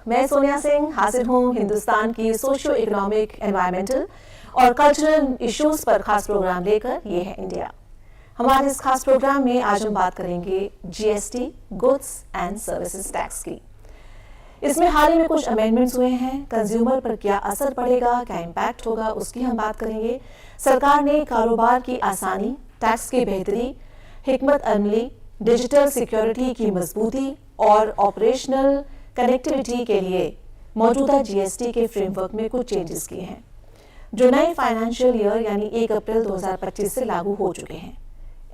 मैं सोनिया सिंह हाजिर हूँ हिंदुस्तान की सोशियो इकोनॉमिक, एनवायरमेंटल और कल्चरल इश्यूज पर खास प्रोग्राम लेकर। ये है इंडिया। हमारे इस खास प्रोग्राम में आज हम बात करेंगे GST, goods and services tax की। इसमें हाल ही में कुछ अमेंडमेंट्स हुए हैं। कंज्यूमर पर क्या असर पड़ेगा, क्या इम्पैक्ट होगा, उसकी हम बात करेंगे। सरकार ने कारोबार की आसानी, टैक्स की बेहतरी, हिकमत अमली, डिजिटल सिक्योरिटी की मजबूती और ऑपरेशनल कनेक्टिविटी के लिए मौजूदा जीएसटी के फ्रेमवर्क में कुछ चेंजेस किए हैं, जो नए फाइनेंशियल ईयर यानी 1 अप्रैल 2025 से लागू हो चुके हैं।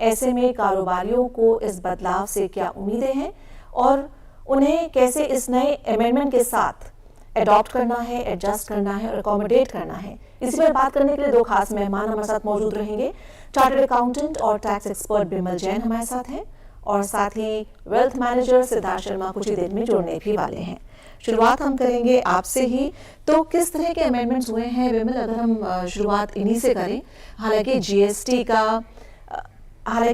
ऐसे में कारोबारियों को इस बदलाव से क्या उम्मीदें हैं और उन्हें कैसे इस नए अमेंडमेंट के साथ एडॉप्ट करना है, एडजस्ट करना है और अकोमोडेट करना है। इसी पर बात करने के लिए दो खास मेहमान हमारे साथ मौजूद रहेंगे। चार्टर्ड अकाउंटेंट और टैक्स एक्सपर्ट बिमल जैन हमारे साथ हैं और साथ ही वेल्थ मैनेजर सिद्धार्थ शर्मा कुछ ही देर में जुड़ने भी वाले हैं। शुरुआत हम करेंगे आपसे ही। तो किस तरह के अमेंडमेंट्स हुए हैं विमल, अगर हम शुरुआत इन्हीं से करें। हालांकि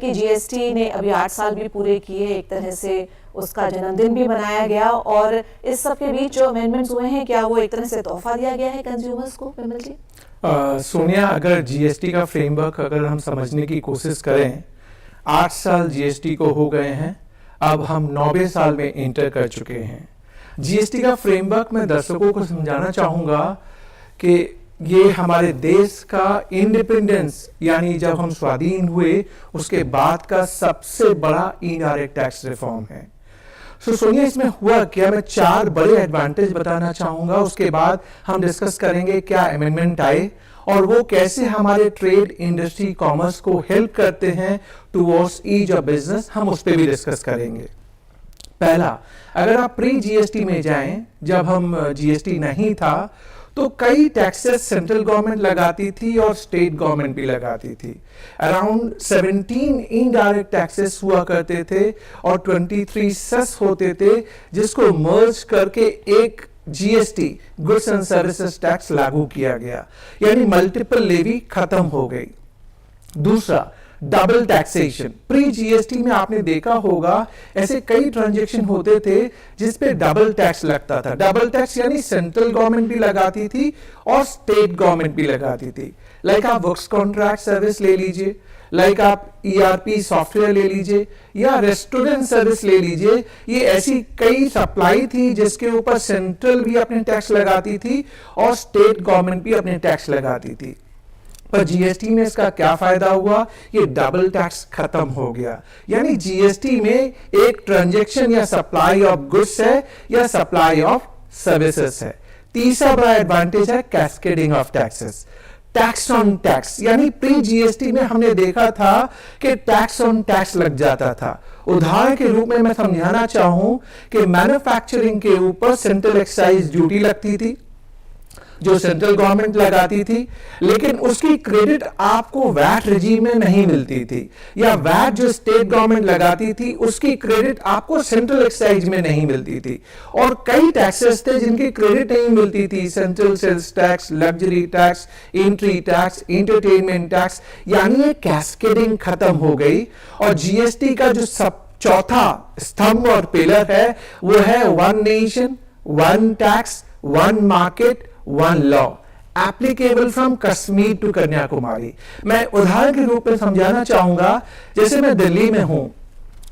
जीएसटी ने अभी 8 साल भी पूरे किए, एक तरह से उसका जन्मदिन भी मनाया गया और इस सब के बीच जो अमेंडमेंट्स हुए हैं, क्या वो एक तरह से तोहफा दिया गया है कंज्यूमर्स को विमल जी? सोनिया, अगर जीएसटी का फ्रेमवर्क अगर हम समझने की कोशिश करें, 8 साल जीएसटी को हो गए हैं, अब हम 9वें साल में एंटर कर चुके हैं। जीएसटी का फ्रेमवर्क मैं दर्शकों को समझाना चाहूंगा कि ये हमारे देश का इंडिपेंडेंस यानी जब हम स्वाधीन हुए उसके बाद का सबसे बड़ा इनडायरेक्ट टैक्स रिफॉर्म है। सोनिया, इसमें हुआ क्या, मैं 4 बड़े एडवांटेज बताना चाहूंगा। उसके बाद हम डिस्कस करेंगे क्या अमेंडमेंट आए और वो कैसे हमारे ट्रेड, इंडस्ट्री, कॉमर्स को हेल्प करते हैं टुवर्ड्स ईज ऑफ बिजनेस। हम उस पर भी डिस्कस करेंगे। पहला, अगर आप प्री जीएसटी में जाएं, जब हम जीएसटी नहीं था तो कई टैक्सेस सेंट्रल गवर्नमेंट लगाती थी और स्टेट गवर्नमेंट भी लगाती थी। अराउंड 17 इनडायरेक्ट टैक्सेस हुआ करते थे और 23 सेस होते थे, जिसको मर्ज करके एक GST, goods and services tax लागू किया गया, यानी मल्टीपल लेवी खत्म हो गई। दूसरा, डबल टैक्सेशन। प्री जीएसटी में आपने देखा होगा ऐसे कई ट्रांजैक्शन होते थे जिसपे डबल टैक्स लगता था। डबल टैक्स यानी सेंट्रल गवर्नमेंट भी लगाती थी और स्टेट गवर्नमेंट भी लगाती थी। लाइक आप वर्क्स कॉन्ट्रैक्ट सर्विस ले लीजिए, लाइक आप ईआरपी सॉफ्टवेयर ले लीजिए या रेस्टोरेंट सर्विस ले लीजिए। ये ऐसी कई सप्लाई थी जिसके ऊपर सेंट्रल भी अपने टैक्स लगाती थी और स्टेट गवर्नमेंट भी अपने टैक्स लगाती थी। पर जीएसटी में इसका क्या फायदा हुआ, ये डबल टैक्स खत्म हो गया। यानी जीएसटी में एक ट्रांजैक्शन या सप्लाई ऑफ गुड्स है या सप्लाई ऑफ सर्विसेज है। तीसरा बड़ा एडवांटेज है cascading of taxes, tax on tax. यानी प्री जीएसटी में हमने देखा था कि टैक्स ऑन टैक्स लग जाता था। उदाहरण के रूप में मैं समझाना चाहूं कि मैन्युफैक्चरिंग के ऊपर सेंट्रल एक्साइज ड्यूटी लगती थी जो सेंट्रल गवर्नमेंट लगाती थी, लेकिन उसकी क्रेडिट आपको वैट रिजीम में नहीं मिलती थी, या वैट जो स्टेट गवर्नमेंट लगाती थी उसकी क्रेडिट आपको सेंट्रल एक्साइज में नहीं मिलती थी। और कई टैक्सेस थे जिनकी क्रेडिट नहीं मिलती थी, central sales tax, luxury tax, entry tax, entertainment tax. यानी ये कैस्केडिंग खत्म हो गई और जीएसटी का जो सब चौथा स्तंभ और पिलर है वो है one nation, one tax, one market, one law, applicable from Kashmir to Kanyakumari. मैं उदाहरण के रूप में समझाना चाहूंगा, जैसे मैं दिल्ली में हूं,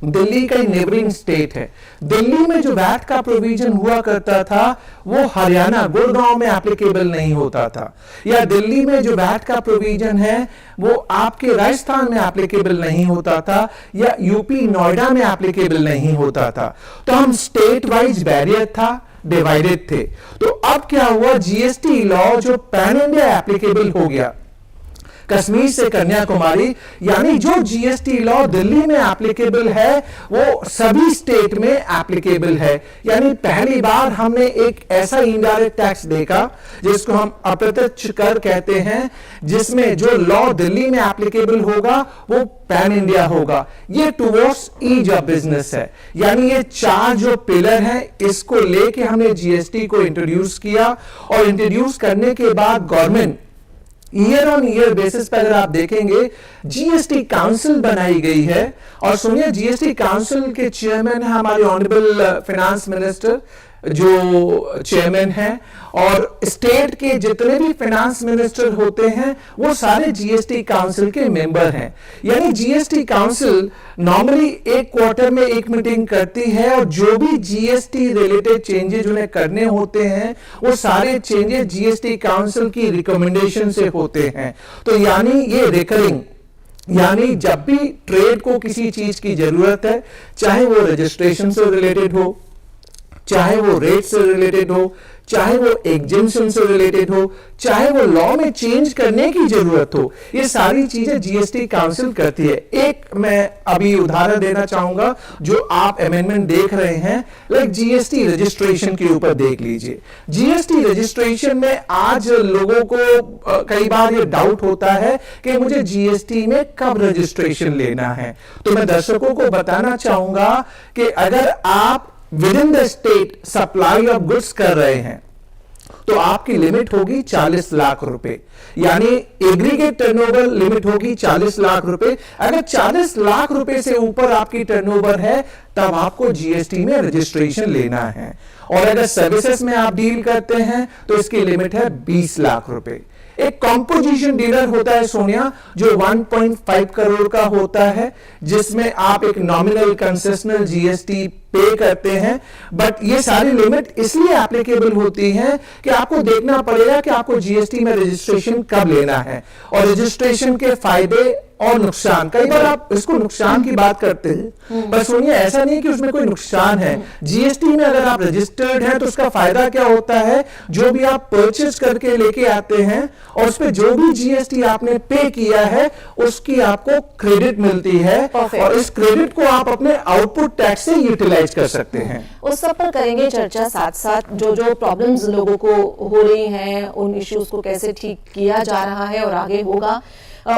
दिल्ली का नेबरिंग स्टेट है। दिल्ली में जो वैट का प्रोविजन हुआ करता था वो हरियाणा, गुड़गांव में एप्लीकेबल नहीं होता था, या दिल्ली में जो वैट का प्रोविजन है वो आपके राजस्थान में एप्लीकेबल नहीं होता था, या यूपी नोएडा में एप्लीकेबल नहीं होता था। तो हम स्टेट वाइज बैरियर था, डिवाइडेड थे। तो अब क्या हुआ, जीएसटी लॉ जो पैन इंडिया एप्लीकेबल हो गया, कश्मीर से कन्याकुमारी। यानी जो जीएसटी लॉ दिल्ली में एप्लीकेबल है वो सभी स्टेट में एप्लीकेबल है। यानी पहली बार हमने एक ऐसा इनडायरेक्ट टैक्स देखा जिसको हम अप्रत्यक्ष कर कहते हैं, जिसमें जो लॉ दिल्ली में एप्लीकेबल होगा वो पैन इंडिया होगा। ये टुवर्ड्स ईज ऑफ बिजनेस है। यानी ये 4 जो पिलर हैं इसको लेके हमने जीएसटी को इंट्रोड्यूस किया और इंट्रोड्यूस करने के बाद government year on year basis पर अगर आप देखेंगे जीएसटी काउंसिल बनाई गई है। और सुनिए, जीएसटी काउंसिल के चेयरमैन है हमारे ऑनरेबल फाइनेंस मिनिस्टर जो चेयरमैन हैं, और स्टेट के जितने भी फाइनेंस मिनिस्टर होते हैं वो सारे जीएसटी काउंसिल के मेंबर हैं। यानी जीएसटी काउंसिल नॉर्मली एक क्वार्टर में एक मीटिंग करती है और जो भी जीएसटी रिलेटेड चेंजेस उन्हें करने होते हैं वो सारे चेंजेस जीएसटी काउंसिल की रिकमेंडेशन से होते हैं। तो यानी ये रिकरिंग, यानी जब भी ट्रेड को किसी चीज की जरूरत है, चाहे वो रजिस्ट्रेशन से रिलेटेड हो, चाहे वो रेट से रिलेटेड हो, चाहे वो एग्जेम्पशन से रिलेटेड हो, चाहे वो लॉ में चेंज करने की जरूरत हो, ये सारी चीजें जीएसटी काउंसिल करती है। एक मैं अभी उदाहरण देना चाहूंगा, जो आप अमेंडमेंट देख रहे हैं, लाइक जीएसटी रजिस्ट्रेशन के ऊपर देख लीजिए। जीएसटी रजिस्ट्रेशन में आज लोगों को कई बार ये डाउट होता है कि मुझे जीएसटी में कब रजिस्ट्रेशन लेना है। तो मैं दर्शकों को बताना चाहूंगा कि अगर आप with in the state supply of goods कर रहे हैं तो आपकी लिमिट होगी 40 लाख रुपए, यानी एग्रीगेट टर्नओवर लिमिट होगी 40 लाख रुपए। अगर 40 लाख रुपए से ऊपर आपकी टर्नओवर है तब आपको जीएसटी में रजिस्ट्रेशन लेना है। और अगर सर्विसेज में आप डील करते हैं तो इसकी लिमिट है 20 लाख रुपए। एक कॉम्पोजिशन डीलर होता है सोनिया, जो 1.5 करोड़ का होता है, जिसमें आप एक नॉमिनल कंसेशनल जीएसटी पे करते हैं। बट ये सारी लिमिट इसलिए एप्लीकेबल होती है कि आपको देखना पड़ेगा कि आपको जीएसटी में रजिस्ट्रेशन कब लेना है और रजिस्ट्रेशन के फायदे और नुकसान। कई बार आप इसको नुकसान की बात करते हैं, पर सुनिए ऐसा नहीं कि उसमें कोई नुकसान है। जीएसटी में अगर आप रजिस्टर्ड हैं तो उसका फायदा क्या होता है, जो भी आप परचेज करके लेके आते हैं और उस पे जो भी जीएसटी आपने पे किया है उसकी आपको क्रेडिट मिलती है। और इस क्रेडिट को आप अपने आउटपुट टैक्स से यूटिलाइज कर सकते हैं। उस सब पर करेंगे चर्चा, साथ साथ जो प्रॉब्लम्स लोगों को हो रही हैं, उन इश्यूज को कैसे ठीक किया जा रहा है और आगे होगा,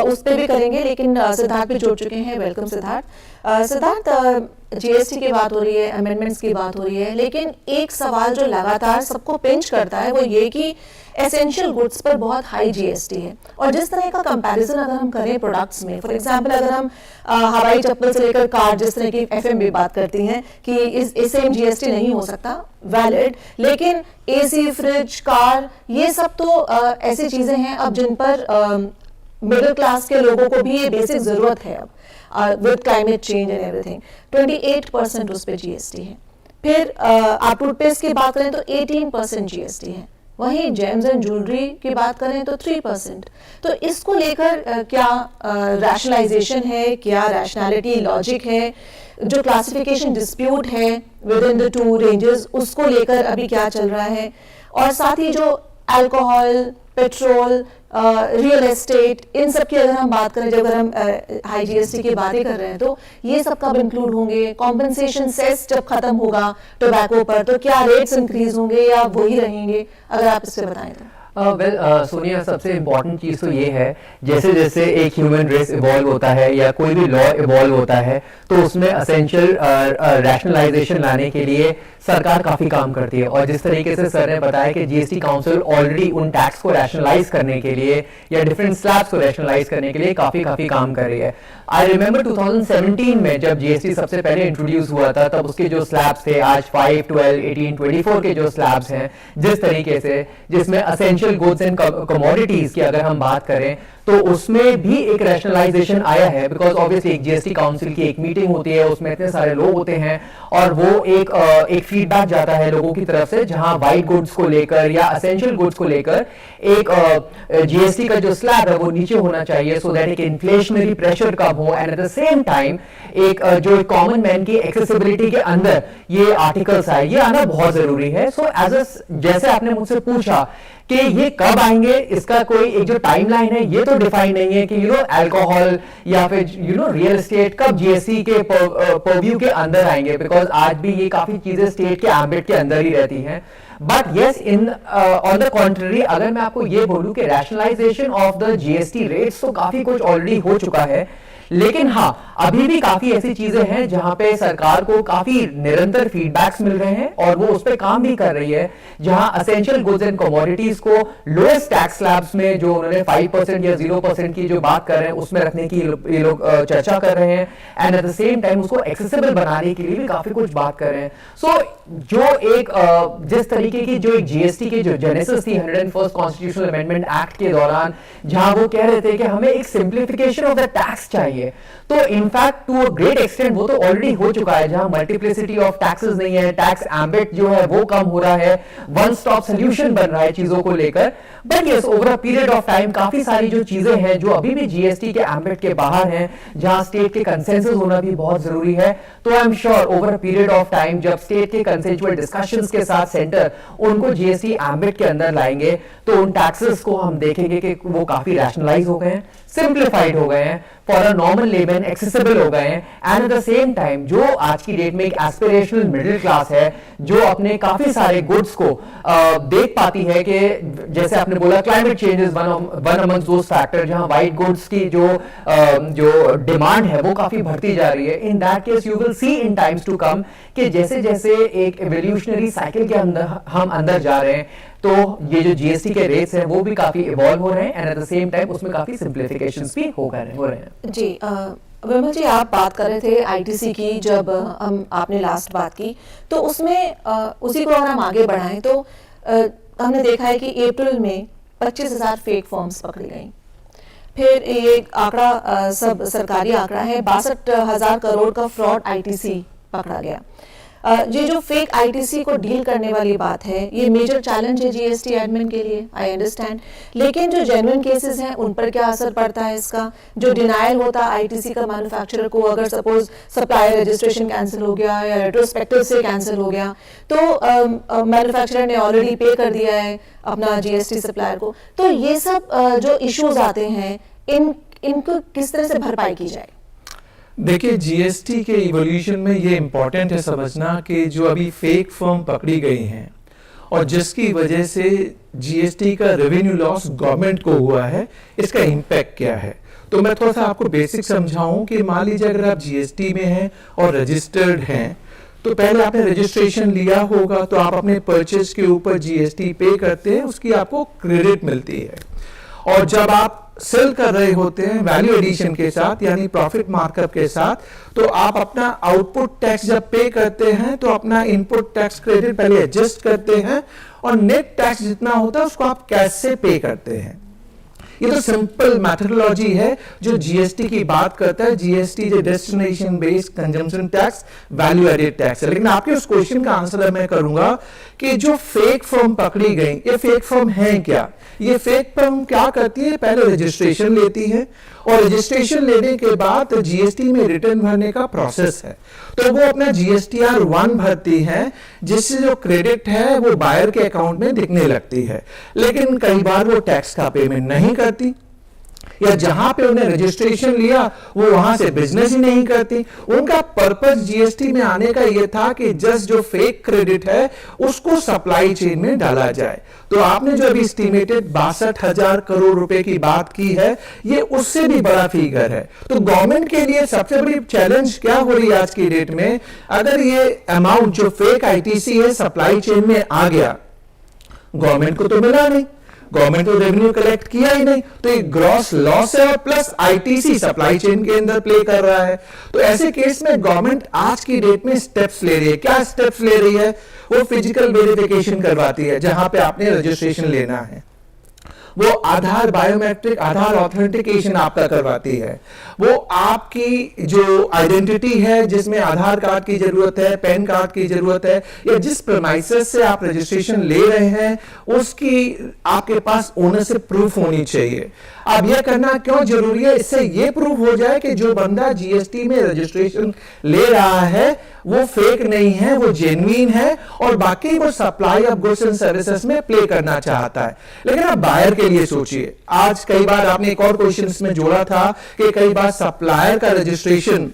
उस पर भी करेंगे। लेकिन सिद्धार्थ भी जुड़ चुके हैं। वेलकम सिद्धार्थ, जीएसटी की बात हो रही है, अमेंडमेंट्स की बात हो रही है, लेकिन एक सवाल जो लगातार सबको पिंच करता है वो ये कि एसेंशियल गुड्स पर बहुत हाई जीएसटी है। और जिस तरह का कंपैरिजन अगर हम करें प्रोडक्ट्स में, फॉर एग्जांपल अगर हम हवाई चप्पल से लेकर कार, जिस तरह की एफएम भी बात करती हैं कि इस सेम जीएसटी नहीं हो सकता वैलिड, लेकिन एसी, फ्रिज, कार, ये सब तो ऐसी चीजें हैं अब जिन पर मिडिल क्लास के लोगों को भी ये बेसिक जरूरत है अब with climate change and everything. 28% उस पर जीएसटी है। फिर आप टूथपेस्ट की बात करें तो 18% जीएसटी है। वहीं जेम्स एंड ज्वेलरी की बात करें तो 3%। तो इसको लेकर क्या रैशनलाइजेशन है, क्या रैशनैलिटी लॉजिक है, जो क्लासिफिकेशन डिस्प्यूट है with in the two ranges, उसको लेकर अभी क्या चल रहा है, और साथ ही जो अल्कोहल, पेट्रोल, रियल एस्टेट, इन सब की अगर हम बात करें, जब अगर हम हाई जीएसटी की बातें कर रहे हैं तो ये सब कब इंक्लूड होंगे, कॉम्पेंसेशन सेस जब खत्म होगा टोबैको पर तो क्या रेट्स इंक्रीज होंगे या वही रहेंगे, अगर आप इससे बताएं तो। सोनिया, सबसे इम्पोर्टेंट चीज़ तो ये है, जैसे जैसे एक ह्यूमन रेस इवॉल्व होता है या कोई भी लॉ इवॉल्व होता है तो उसमें असेंशियल रैशनलाइजेशन लाने के लिए सरकार काफ़ी काम करती है। और जिस तरीके से सर ने बताया कि जीएसटी काउंसिल ऑलरेडी उन टैक्स को रैशनलाइज करने के लिए या डिफरेंट स्लैब्स को रैशनलाइज करने के लिए काफ़ी काम कर रही है। आई रिमेंबर 2017 में जब जीएसटी सबसे पहले इंट्रोड्यूस हुआ था, तब उसके जो स्लैब्स थे, आज 5, 12, 18, 24 के जो स्लैब्स हैं, जिस तरीके से जिसमें असेंशियल गुड्स एंड कमोडिटीज की अगर हम बात करें तो उसमें भी एक रैशनलाइजेशन आया है। बिकॉज ऑब्वियसली एक जीएसटी काउंसिल की एक मीटिंग होती है, उसमें इतने सारे लोग होते हैं और वो एक फीडबैक जाता है लोगों की तरफ से, जहां वाइट गुड्स को लेकर या असेंशियल गुड्स को लेकर एक जीएसटी का जो स्लैब है वो नीचे होना चाहिए, सो दैट एक इन्फ्लेशनरी प्रेशर कम हो and at the same time एक जो कॉमन मैन की एक्सेसिबिलिटी के अंदर ये आर्टिकल्स आए, ये आना बहुत जरूरी है। सो जैसे आपने मुझसे पूछा कि ये कब आएंगे, इसका कोई एक जो टाइमलाइन है ये तो डिफाइन नहीं है कि अल्कोहल या फिर रियल एस्टेट कब जीएसटी के परव्यू के अंदर आएंगे, बिकॉज आज भी ये काफी चीजें स्टेट के एम्बिट के अंदर ही रहती हैं। But yes, in on the contrary अगर मैं आपको ये बोलूं कि rationalisation of the GST rates तो काफी कुछ ऑलरेडी हो चुका है, लेकिन हाँ अभी भी काफी ऐसी चीजें हैं जहां पे सरकार को काफी निरंतर फीडबैक्स मिल रहे हैं और वो उस पर काम भी कर रही है, जहां असेंशियल गुड्स एंड कमोडिटीज को लोएस्ट टैक्स स्लैब्स में जो उन्होंने 5% या 0% की जो बात कर रहे हैं उसमें रखने की ये लोग चर्चा कर रहे हैं, and at the same time उसको एक्सेसिबल बनाने के लिए भी काफी कुछ बात कर रहे हैं। सो जो एक जिस तरीके की जो एक जीएसटी की जो जेनेसिस थी 101st कॉन्स्टिट्यूशनल अमेंडमेंट एक्ट के दौरान, जहां वो कह रहे थे कि हमें एक सिंप्लीफिकेशन ऑफ द टैक्स चाहिए, तो in fact to a great extent वो तो ऑलरेडी हो चुका है, जहां मल्टीप्लिसिटी ऑफ टैक्सेस नहीं है, टैक्स एम्बिट जो है वो कम हो रहा है, वन स्टॉप सोल्यूशन बन रहा है चीजों को लेकर। But yes, over a period of time काफी सारी जो चीजें हैं जो अभी भी जीएसटी के एम्बिट के बाहर हैं, जहां स्टेट के कंसेंसस होना भी बहुत जरूरी है। तो I am sure over a period of time जब स्टेट के कंसेंचुअल डिस्कशंस के साथ सेंटर उनको जीएसटी एम्बिट के अंदर लाएंगे, तो उन टैक्सेस को हम देखेंगे कि वो काफी रैशनलाइज हो गए हैं, सिंप्लीफाइड हो गए हैं, for a normal layman accessible हो गए हैं, and at the same time जो आज की डेट में एक एस्पिरेशनल मिडिल क्लास है जो अपने काफी सारे गुड्स को देख पाती है कि जैसे आपने बोला climate change is one among those factor, जहां व्हाइट गुड्स की जो डिमांड है वो काफी बढ़ती जा रही है। In that case you will see in times to come कि जैसे जैसे एक एवोल्यूशनरी साइकिल के अंदर हम अंदर जा रहे हैं, तो ये जो जीएसटी के रेट्स हैं वो भी काफी इवॉल्व हो रहे हैं, and at the same time उसमें काफी सिंप्लीफिकेशंस भी हो रहे हैं। जी विमल जी, आप बात कर रहे थे आईटीसी की, जब आपने लास्ट बात की तो उसमें उसी को अगर हम आगे बढ़ाएं तो हमने देखा है कि अप्रैल में 25,000 फेक फॉर्म्स पकड़ी गई। फिर ये आंकड़ा सब सरकारी आंकड़ा है, 62,000 करोड़ का फ्रॉड आईटीसी पकड़ा गया। ये जो फेक आईटीसी को डील करने वाली बात है, ये मेजर चैलेंज है जीएसटी एडमिन के लिए, आई अंडरस्टैंड, लेकिन जो जेन्युइन केसेस हैं उन पर क्या असर पड़ता है इसका? जो डिनायल होता है आईटीसी का मैन्युफैक्चरर को, अगर सपोज सप्लायर रजिस्ट्रेशन कैंसिल हो गया या रेट्रोस्पेक्टिव से कैंसिल हो गया, तो मैन्युफैक्चरर ने ऑलरेडी पे कर दिया है अपना जीएसटी सप्लायर को, तो ये सब जो इश्यूज आते हैं इनको किस तरह से भरपाई की जाए? देखिए, जीएसटी के इवोल्यूशन में ये इम्पोर्टेंट है समझना कि जो अभी फेक फर्म पकड़ी गई हैं और जिसकी वजह से जीएसटी का रेवेन्यू लॉस गवर्नमेंट को हुआ है, इसका इम्पैक्ट क्या है। तो मैं थोड़ा सा आपको बेसिक समझाऊं कि मान लीजिए अगर आप जीएसटी में हैं और रजिस्टर्ड हैं, तो पहले आपने रजिस्ट्रेशन लिया होगा, तो आप अपने परचेज के ऊपर जीएसटी पे करते हैं, उसकी आपको क्रेडिट मिलती है। और जब आप सेल कर रहे होते हैं वैल्यू एडिशन के साथ, यानी प्रॉफिट मार्कअप के साथ, तो आप अपना आउटपुट टैक्स जब पे करते हैं तो अपना इनपुट टैक्स क्रेडिट पहले एडजस्ट करते हैं और नेट टैक्स जितना होता है उसको आप कैश से पे करते हैं। ये तो सिंपल मेथोडोलॉजी है जो जीएसटी की बात करता है। जीएसटी जो destination based consumption tax, value added tax है। लेकिन आपके उस क्वेश्चन का आंसर मैं करूंगा कि जो फेक फर्म पकड़ी गई, ये फेक फर्म है क्या? ये फेक फर्म क्या करती है? पहले रजिस्ट्रेशन लेती है और रजिस्ट्रेशन लेने के बाद जीएसटी में रिटर्न भरने का प्रोसेस है, तो वो अपना जीएसटीआर 1 भरती है, जिससे जो क्रेडिट है वो बायर के अकाउंट में दिखने लगती है। लेकिन कई बार वो टैक्स का पेमेंट नहीं करती, या जहां पे उन्हें रजिस्ट्रेशन लिया वो वहां से बिजनेस ही नहीं करती। उनका पर्पस जीएसटी में आने का ये था कि जस्ट जो फेक क्रेडिट है उसको सप्लाई चेन में डाला जाए। तो आपने जो अभी एस्टिमेटेड 62,000 करोड़ रुपए की बात की है, ये उससे भी बड़ा फिगर है। तो गवर्नमेंट के लिए सबसे बड़ी चैलेंज क्या हो रही है आज की डेट में? अगर ये अमाउंट जो फेक आईटीसी है सप्लाई चेन में आ गया, गवर्नमेंट को तो मिला नहीं, गवर्नमेंट तो रेवेन्यू कलेक्ट किया ही नहीं, तो एक ग्रॉस लॉस है और प्लस आईटीसी सप्लाई चेन के अंदर प्ले कर रहा है। तो ऐसे केस में गवर्नमेंट आज की डेट में स्टेप्स ले रही है। क्या स्टेप्स ले रही है? वो फिजिकल वेरिफिकेशन करवाती है, जहां पे आपने रजिस्ट्रेशन लेना है, वो आधार बायोमेट्रिक आधार ऑथेंटिकेशन आपका करवाती है। वो आपकी जो आइडेंटिटी है, जिसमें आधार कार्ड की जरूरत है, पैन कार्ड की जरूरत है, या जिस प्रेमाइसेस से आप रजिस्ट्रेशन ले रहे हैं उसकी आपके पास ओनरशिप प्रूफ होनी चाहिए। अब यह करना क्यों जरूरी है? इससे यह प्रूफ हो जाए कि जो बंदा जीएसटी में रजिस्ट्रेशन ले रहा है वो फेक नहीं है, वो जेन्युइन है, और बाकी वो supply of goods and services में प्ले करना चाहता है। लेकिन आप बायर के लिए सोचिए, आज कई बार आपने एक और क्वेश्चन में जोड़ा था कि कई बार सप्लायर का रजिस्ट्रेशन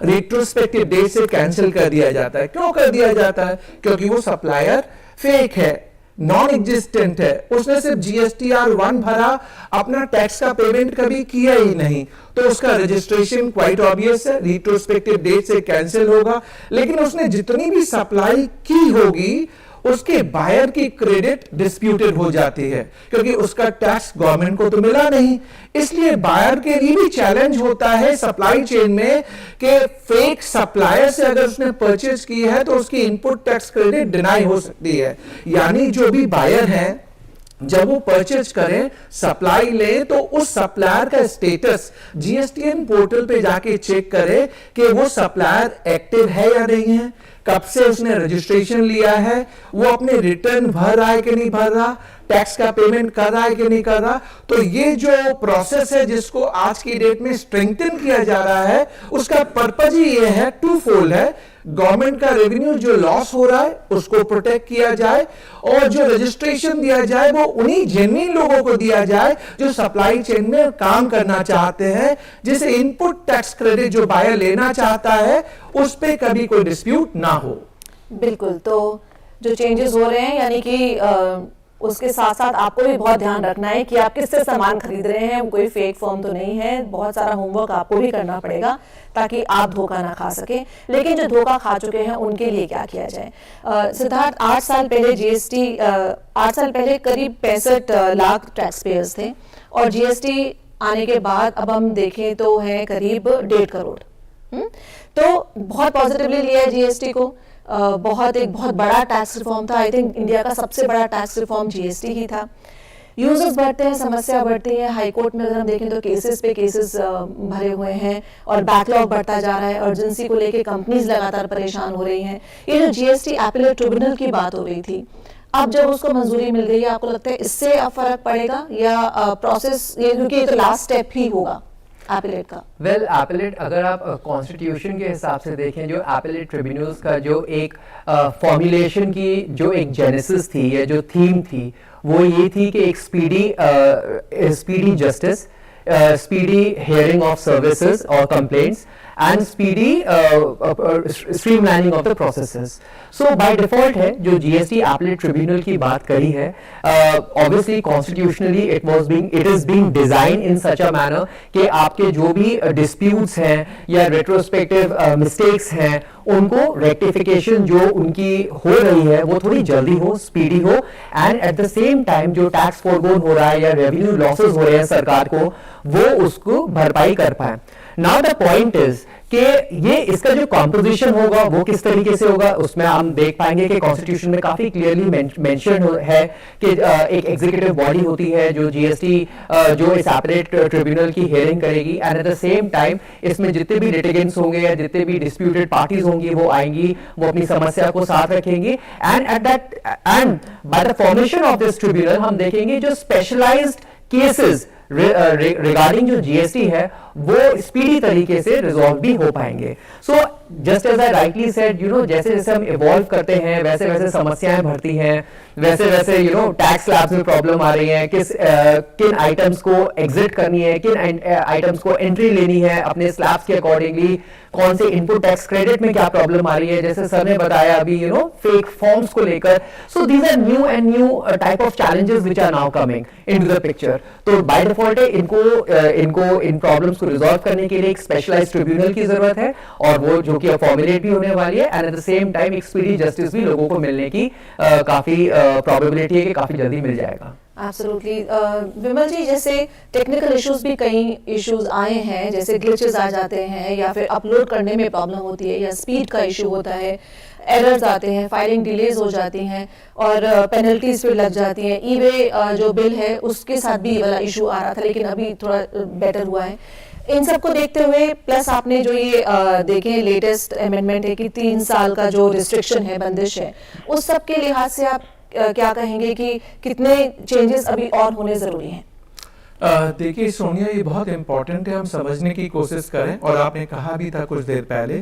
रेट्रोस्पेक्टिव डेट से कैंसिल कर दिया जाता है। क्यों कर दिया जाता है? क्योंकि वो सप्लायर फेक है, नॉन एग्जिस्टेंट है, उसने सिर्फ GSTR1 भरा, अपना टैक्स का पेमेंट कभी किया ही नहीं, तो उसका रजिस्ट्रेशन क्वाइट ऑब्वियस है, रिट्रोस्पेक्टिव डेट से कैंसिल होगा। लेकिन उसने जितनी भी सप्लाई की होगी उसके बायर की क्रेडिट डिस्प्यूटेड हो जाती है, क्योंकि उसका टैक्स गवर्नमेंट को तो मिला नहीं। इसलिए बायर के लिए भी चैलेंज होता है सप्लाई चेन में कि फेक सप्लायर से अगर उसने परचेज की है तो उसकी इनपुट टैक्स क्रेडिट डिनाई हो सकती है। यानी जो भी बायर हैं जब वो परचेज करें, सप्लाई ले, तो उस सप्लायर का स्टेटस GSTN पोर्टल पे जाके चेक करें कि वो सप्लायर एक्टिव है या नहीं है, कब से उसने रजिस्ट्रेशन लिया है, वो अपने रिटर्न भर रहा है कि नहीं भर रहा, टैक्स का पेमेंट कर रहा है कि नहीं कर रहा। तो ये जो प्रोसेस है जिसको आज की डेट में स्ट्रेंथन किया जा रहा है, उसका पर्पज ही ये है, टू फोल्ड है। गवर्नमेंट का रेवेन्यू जो लॉस हो रहा है उसको प्रोटेक्ट किया जाए, और जो रजिस्ट्रेशन दिया जाए वो उन्हीं जेन्युइन लोगों को दिया जाए जो सप्लाई चेन में काम करना चाहते हैं, जिसे इनपुट टैक्स क्रेडिट जो बायर लेना चाहता है उस पे कभी कोई डिस्प्यूट ना हो। बिल्कुल, तो जो चेंजेस हो रहे हैं यानी कि उसके साथ साथ आपको भी बहुत ध्यान रखना है कि आप किससे सामान खरीद रहे हैं, कोई फेक फॉर्म तो नहीं है, बहुत सारा होमवर्क आपको भी करना पड़ेगा ताकि आप धोखा ना खा सके। लेकिन जो धोखा खा चुके हैं उनके लिए क्या किया जाए? सिद्धार्थ, 8 साल पहले GST 8 साल पहले करीब 65 लाख टैक्स पेयर्स थे, और GST आने के बाद अब हम देखें तो है करीब 1.5 करोड़। तो बहुत पॉजिटिवली लिया है GST को, एक बहुत बड़ा टैक्स रिफॉर्म था। आई थिंक इंडिया का सबसे बड़ा टैक्स रिफॉर्म GST ही था। यूजर्स बढ़ते हैं, समस्या बढ़ती है, हाई कोर्ट में अगर हम देखें तो केसेस पे केसेस भरे हुए हैं और बैकलॉग बढ़ता जा रहा है, अर्जेंसी को लेके कंपनीज लगातार परेशान हो रही हैं। ये जो GST एपिलेट ट्रिब्यूनल की बात हो रही थी, अब जब उसको मंजूरी मिल गई है, आपको लगता है इससे अब फर्क पड़ेगा या प्रोसेस, ये क्योंकि ये तो लास्ट स्टेप ही होगा एपिलेट का? वेल, एपिलेट अगर आप कॉन्स्टिट्यूशन के हिसाब से देखें, जो एपिलेट ट्रिब्यूनल्स का जो एक फॉर्मुलेशन की जो एक जेनेसिस थी या जो थीम थी, वो ये थी कि एक speedy justice, speedy hearing of services और complaints and speedy streamlining of the processes. So by default है जो GST appellate tribunal की बात करी है, obviously constitutionally it is being designed in such a manner कि आपके जो भी disputes हैं या retrospective mistakes हैं उनको rectification जो उनकी हो रही है वो थोड़ी जल्दी हो, speedy हो, and at the same time जो tax forgone हो रहा है या revenue losses हो रहे हैं सरकार को, वो उसको भरपाई कर पाए। Now the point is कि ये इसका जो कॉम्पोजिशन होगा वो किस तरीके से होगा, उसमें हम देख पाएंगे कि कॉन्स्टिट्यूशन में काफी क्लियरली मेंशन है कि एक एग्जीक्यूटिव बॉडी होती है जो GST जो इस एपिलेट ट्रिब्यूनल की हियरिंग करेगी, and at the same time इसमें जितने भी लिटिगेंट्स होंगे या जितने भी डिस्प्यूटेड पार्टीज होंगी वो आएंगी, वो अपनी समस्या को साथ रखेंगी, and by the formation of this tribunal हम देखेंगे जो स्पेशलाइज्ड केसेस रिगार्डिंग जो GST है वो स्पीडी तरीके से रिजॉल्व भी हो पाएंगे। So just as I rightly said, जैसे जैसे हम इवॉल्व करते हैं वैसे वैसे समस्याएं बढ़ती हैं, वैसे वैसे टैक्स स्लैब्स में प्रॉब्लम आ रही है, किन आइटम्स को एग्जिट करनी है, किन आइटम्स को एंट्री लेनी है अपने स्लैब्स के अकॉर्डिंगली, कौन से इनपुट टैक्स क्रेडिट में क्या प्रॉब्लम आ रही है, जैसे सर ने बताया अभी फेक फॉर्म्स को लेकर। So these are new type of challenges which are now coming into the picture. तो बाय डिफॉल्ट इनको इन प्रॉब्लम्स को रिजॉल्व करने के लिए एक स्पेशलाइज्ड ट्रिब्यूनल की जरूरत है, और वो जो कि फॉर्मुलेट भी होने वाली है, and at the same time एक स्पीडी जस्टिस भी लोगों को मिलने की काफी प्रोबेबिलिटी है कि काफी जल्दी मिल जाएगा। एब्सोल्युटली। विमल जी, जैसे टेक्निकल इश्यूज भी कई इश्यूज आए हैं, जैसे ग्लिचेस आ जाते हैं या फिर अपलोड करने में प्रॉब्लम होती है या स्पीड का इशू होता है, एरर्स आते हैं, फाइलिंग डिलेज हो जाती हैं और पेनल्टीज फिर लग जाती हैं। ई-वे जो बिल है उसके साथ भी वाला इशू आ रहा था, लेकिन अभी थोड़ा बेटर हुआ है। इन सबको देखते हुए प्लस आपने जो ये देखें लेटेस्ट अमेंडमेंट है कि 3 साल का जो रिस्ट्रिक्शन है, बंदिश है, उस सब के लिहाज से आप क्या कहेंगे कि कितने चेंजेस अभी और होने जरूरी हैं? देखिए सोनिया, ये बहुत इंपॉर्टेंट है, हम समझने की कोशिश करें। और आपने कहा भी था कुछ देर पहले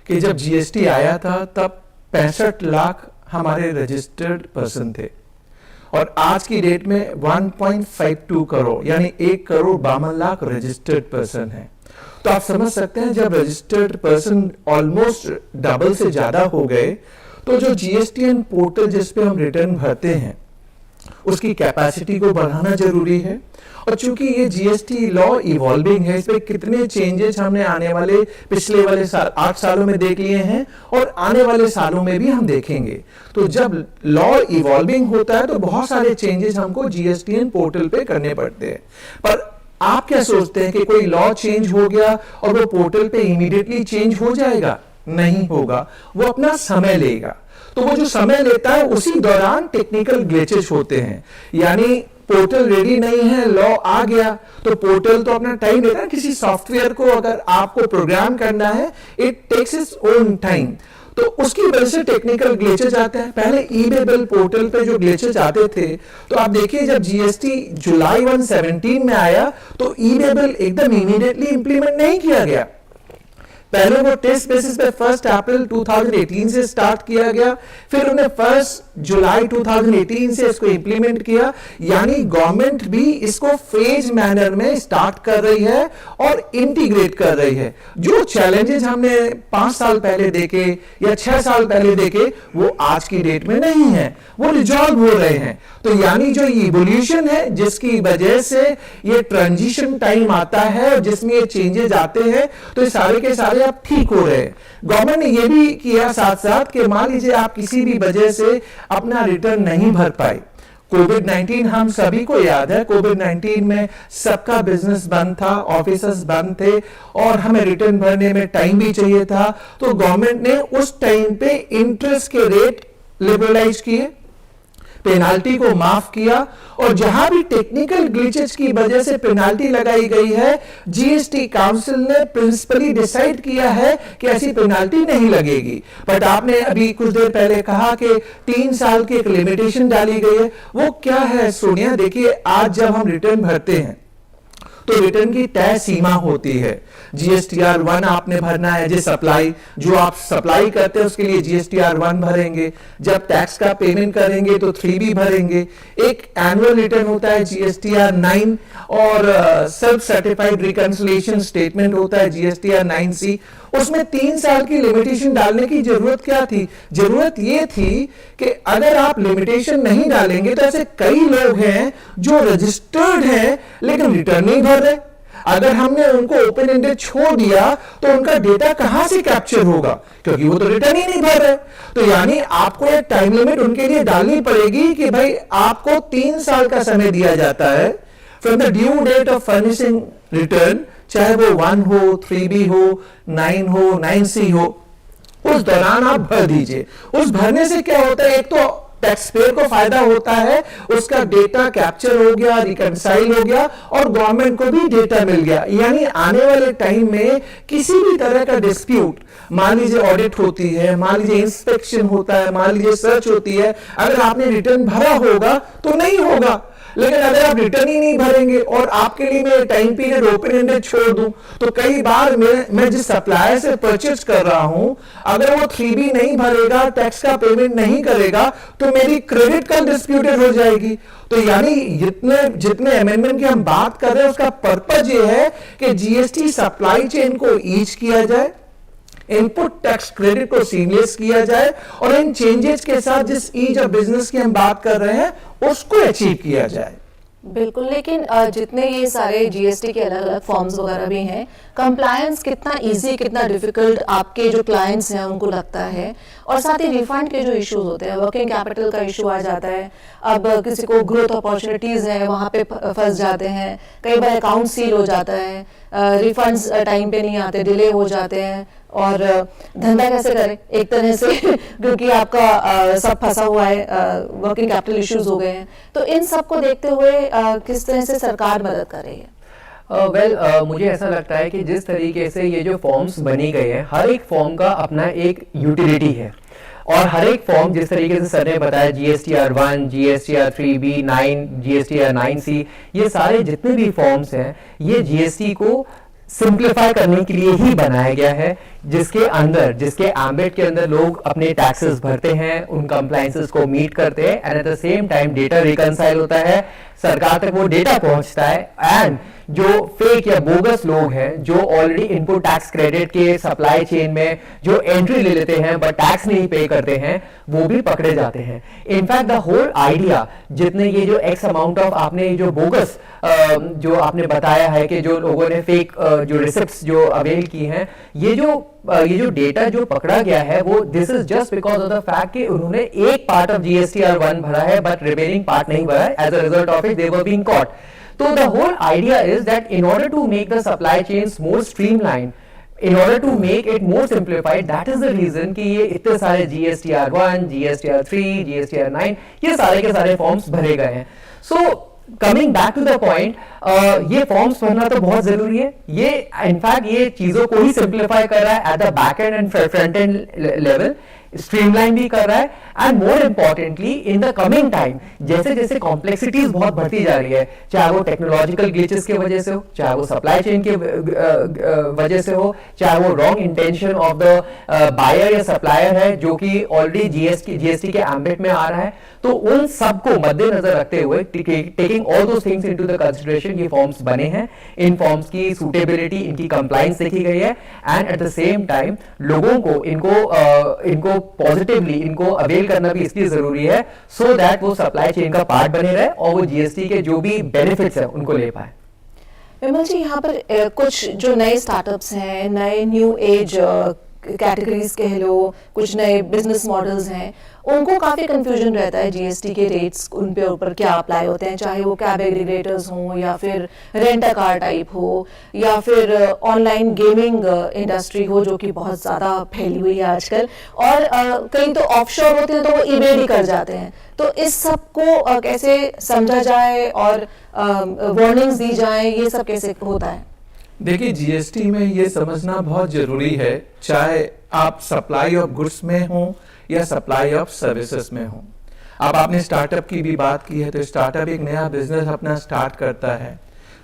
कि जब GST आया था तब 65 लाख हमारे रजिस्टर्ड पर्सन थे, और आज की डेट में 1.52 करोड़ यानी 1,52,00,000 रजिस्टर्ड पर्सन है। तो आप समझ सकते हैं जब रजिस्टर्ड पर्सन ऑलमोस्ट डबल से ज्यादा हो गए तो जो GSTN पोर्टल जिस पे हम रिटर्न भरते हैं उसकी कैपेसिटी को बढ़ाना जरूरी है। और चूंकि ये GST लॉ इवॉल्विंग है, इस पे कितने चेंजेस हमने आने वाले पिछले वाले 8 सालों में देख लिए हैं और आने वाले सालों में भी हम देखेंगे। तो जब लॉ इवॉल्विंग होता है तो बहुत सारे चेंजेस हमको GSTN पोर्टल पे करने पड़ते हैं। पर आप क्या सोचते हैं कि कोई लॉ चेंज हो गया और वो पोर्टल पे इमीडिएटली चेंज हो जाएगा? नहीं होगा, वो अपना समय लेगा। तो वो जो समय लेता है उसी दौरान टेक्निकल ग्लिचेस होते हैं, यानी पोर्टल रेडी नहीं है, लॉ आ गया तो पोर्टल तो अपना टाइम लेता है। किसी सॉफ्टवेयर को अगर आपको प्रोग्राम करना है, it takes its own time, तो उसकी वजह से टेक्निकल ग्लिचेस आते हैं। पहले ई-वे बिल पोर्टल पे जो ग्लिचेस आते थे, तो आप देखिए जब GST जुलाई 2017 में आया तो ई-वे बिल एकदम इमीडिएटली इंप्लीमेंट नहीं किया गया। पहले वो टेस्ट बेसिस पे 1 अप्रैल 2018 से स्टार्ट किया गया, फिर उन्हें 1 जुलाई 2018 से इसको इंप्लीमेंट किया। यानी गवर्नमेंट भी इसको फेज मैनर में स्टार्ट कर रही है और इंटीग्रेट कर रही है। जो चैलेंजेस हमने 5 साल पहले देखे या 6 साल पहले देखे वो आज की डेट में नहीं है, वो रिजॉल्व हो रहे हैं। तो यानी जो इवोल्यूशन है जिसकी वजह से ये ट्रांजिशन टाइम आता है जिसमें ये चेंजेस आते हैं, तो ये सारे के सारे आप ठीक हो रहे हैं। गवर्नमेंट ने ये भी किया साथ साथ कि मान लीजिए आप किसी भी वजह से अपना रिटर्न नहीं भर पाए, कोविड-19 हम सभी को याद है, कोविड-19 में सबका बिजनेस बंद था, ऑफिसेस बंद थे और हमें रिटर्न भरने में टाइम भी चाहिए था। तो गवर्नमेंट ने उस टाइम पे इंटरेस्ट के रेट लिबरलाइज किए, पेनाल्टी को माफ किया और जहां भी टेक्निकल ग्लिचेस की वजह से पेनाल्टी लगाई गई है, GST काउंसिल ने प्रिंसिपली डिसाइड किया है कि ऐसी पेनाल्टी नहीं लगेगी। बट आपने अभी कुछ देर पहले कहा कि 3 साल की एक लिमिटेशन डाली गई है, वो क्या है सोनिया? देखिए आज जब हम रिटर्न भरते हैं तो रिटर्न की तय सीमा होती है। GSTR 1 आपने भरना है, सप्लाई जो आप सप्लाई करते हैं उसके लिए GSTR 1 भरेंगे, जब टैक्स का पेमेंट करेंगे तो 3B भरेंगे। एक एनुअल रिटर्न होता है GSTR 9 और सेल्फ सर्टिफाइड रिकंसिलिएशन स्टेटमेंट होता है GSTR 9C। उसमें 3 साल की लिमिटेशन डालने की जरूरत क्या थी? जरूरत ये थी कि अगर आप लिमिटेशन नहीं डालेंगे तो ऐसे कई लोग हैं जो रजिस्टर्ड हैं लेकिन रिटर्न नहीं भर रहे। अगर हमने उनको ओपन एंडेड छोड़ दिया तो उनका डेटा कहां से कैप्चर होगा, क्योंकि वो तो रिटर्न ही नहीं भर रहे। तो यानी आपको एक टाइम लिमिट उनके लिए डालनी पड़ेगी कि भाई आपको 3 साल का समय दिया जाता है from the due date of furnishing return, चाहे वो 1 हो, 3B हो, 9 हो, 9C हो, उस दौरान आप भर दीजिए। उस भरने से क्या होता है, एक तो टैक्स पेयर को फायदा होता है, उसका डेटा कैप्चर हो गया, रिकंसाइल हो गया और गवर्नमेंट को भी डेटा मिल गया। यानी आने वाले टाइम में किसी भी तरह का डिस्प्यूट, मान लीजिए ऑडिट होती है, मान लीजिए इंस्पेक्शन होता है, मान लीजिए सर्च होती है, अगर आपने रिटर्न भरा होगा तो नहीं होगा। लेकिन अगर आप रिटर्न ही नहीं भरेंगे और आपके लिए मैं टाइम पीरियड ओपन एंडेड छोड़ दूं, तो कई बार मैं जिस सप्लायर से परचेज कर रहा हूं, अगर वो 3B नहीं भरेगा, टैक्स का पेमेंट नहीं करेगा, तो मेरी क्रेडिट कार्ड डिस्प्यूटेड हो जाएगी। तो यानी जितने अमेंडमेंट की हम बात कर रहे हैं उसका पर्पज ये है कि GST सप्लाई चेन को ईज किया जाए, इनपुट टैक्स क्रेडिट को सीमलेस किया जाए और इन चेंजेस के साथ जिस ईज ऑफ बिजनेस की हम बात कर रहे हैं उसको अचीव किया जाए। बिल्कुल, लेकिन जितने ये सारे GST के अलग अलग फॉर्म्स वगैरह भी हैं, कंप्लायंस कितना इजी कितना डिफिकल्ट आपके जो क्लाइंट्स हैं उनको लगता है, और साथ ही रिफंड के जो इश्यूज होते हैं, वर्किंग कैपिटल का इशू आ जाता है, अब किसी को ग्रोथ अपॉर्चुनिटीज हैं वहाँ पे फंस जाते हैं, कई बार अकाउंट सील हो जाता है, रिफंड्स टाइम पे नहीं आते, डिले हो जाते हैं और धंधा कैसे करें एक तरह से क्योंकि आपका सब फंसा हुआ है, वर्किंग कैपिटल इश्यूज हो गए हैं। तो इन सब को देखते हुए किस तरह से सरकार मदद कर रही है? मुझे ऐसा लगता है कि जिस तरीके से ये जो फॉर्म्स बनी गए हैं, हर एक फॉर्म का अपना एक यूटिलिटी है और हर एक फॉर्म जिस तरीके से सर ने बताया, GSTR 1, GSTR 3B, 9, GSTR 9C, ये सारे जितने भी फॉर्म्स हैं ये GST को सिंप्लीफाई करने के लिए ही बनाया गया है, जिसके एम्बिट के अंदर लोग अपने टैक्सेस भरते हैं, उन कंप्लायंसेस को मीट करते हैं and at the same time data reconcile होता है, सरकार तक वो डेटा पहुंचता है एंड जो फेक या बोगस लोग हैं, जो ऑलरेडी इनपुट टैक्स क्रेडिट के सप्लाई चेन में जो एंट्री ले लेते हैं बट टैक्स नहीं पे करते हैं, वो भी पकड़े जाते हैं। इनफैक्ट द होल आइडिया, जितने ये जो एक्स अमाउंट ऑफ आपने जो बोगस जो आपने बताया है कि जो लोगों ने फेक जो रिसिप्ट्स जो अवेल की हैं, ये जो डेटा जो पकड़ा गया है वो this is just because of the fact कि उन्होंने एक पार्ट ऑफ GSTR1 भरा है बट रिमेनिंग पार्ट नहीं भरा है। As a result of it they were being caught. तो the whole idea is that in order to make the supply chains more streamline, in order to make it more simplified, that is the reason कि ये इतने सारे GSTR1, GSTR3, GSTR9 ये सारे के सारे forms भरे गए हैं। So coming back to the point, ये फॉर्म्स भरना तो बहुत जरूरी है। ये इनफैक्ट ये चीजों को ही सिंप्लीफाई कर रहा है at the back and front end level, streamline भी कर रहा है। And more importantly in the coming time जैसे जैसे कॉम्प्लेक्सिटीज बहुत बढ़ती जा रही है, चाहे वो टेक्नोलॉजिकल ग्लिचेस की वजह से हो, चाहे वो सप्लाई चेन के वजह से हो, चाहे वो wrong intention of the buyer या सप्लायर है जो कि ऑलरेडी जीएसटी के एम्बिट में आ रहा है, तो उन सबको मद्देनजर रखते हुए taking all those things into the consideration ये फॉर्म्स बने हैं। इन फॉर्म्स की सूटेबिलिटी, इनकी कंप्लायंस देखी गई है and at the same time लोगों को इनको पॉजिटिवली इनको अवेल करना भी इसलिए जरूरी है सो दैट वो सप्लाई चेन का पार्ट बने रहे और वो जीएसटी के जो भी बेनिफिट्स है उनको ले पाए। विमल जी, यहाँ पर कुछ जो नए स्टार्टअप्स हैं, नए न्यू एज कैटेगरीज कह लो, कुछ नए बिजनेस मॉडल्स हैं, उनको काफ़ी कंफ्यूजन रहता है जीएसटी के रेट्स उन पे ऊपर क्या अप्लाई होते हैं, चाहे वो कैब एग्रीगेटर्स हों या फिर रेंट अ कार टाइप हो या फिर ऑनलाइन गेमिंग इंडस्ट्री हो जो कि बहुत ज़्यादा फैली हुई है आजकल, और कई तो ऑफशोर होते हैं तो वो इवेड ही कर जाते हैं। तो इस सब को कैसे समझा जाए और वार्निंग्स दी जाए, ये सब कैसे होता है? देखिए, जीएसटी में ये समझना बहुत जरूरी है, चाहे आप सप्लाई ऑफ गुड्स में हो या सप्लाई ऑफ सर्विसेज में हो। अब आपने स्टार्टअप की भी बात की है, तो स्टार्टअप एक नया बिजनेस अपना स्टार्ट करता है,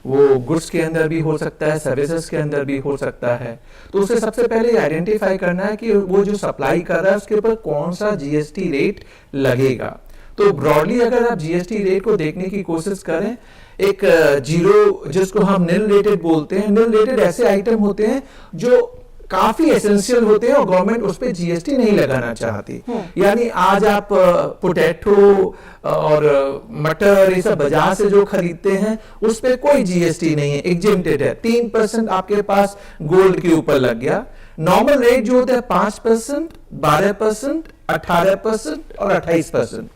वो गुड्स के अंदर भी हो सकता है, सर्विसेज के अंदर भी हो सकता है। तो उसे सबसे पहले आइडेंटिफाई करना है कि वो जो सप्लाई कर रहा है उसके ऊपर कौन सा जीएसटी रेट लगेगा। तो ब्रॉडली अगर आप जीएसटी रेट को देखने की कोशिश करें, एक जीरो जिसको हम निल रेटेड बोलते हैं, निल रेटेड ऐसे आइटम होते हैं जो काफी एसेंशियल होते हैं और गवर्नमेंट उस पर जीएसटी नहीं लगाना चाहती। यानी आज आप पोटैटो और मटर ये सब बाजार से जो खरीदते हैं उस पे कोई जीएसटी नहीं है, एग्जेम्प्टेड है। 3% आपके पास गोल्ड के ऊपर लग गया। नॉर्मल रेट जो होता है 5%, 12%, 18% और 28%।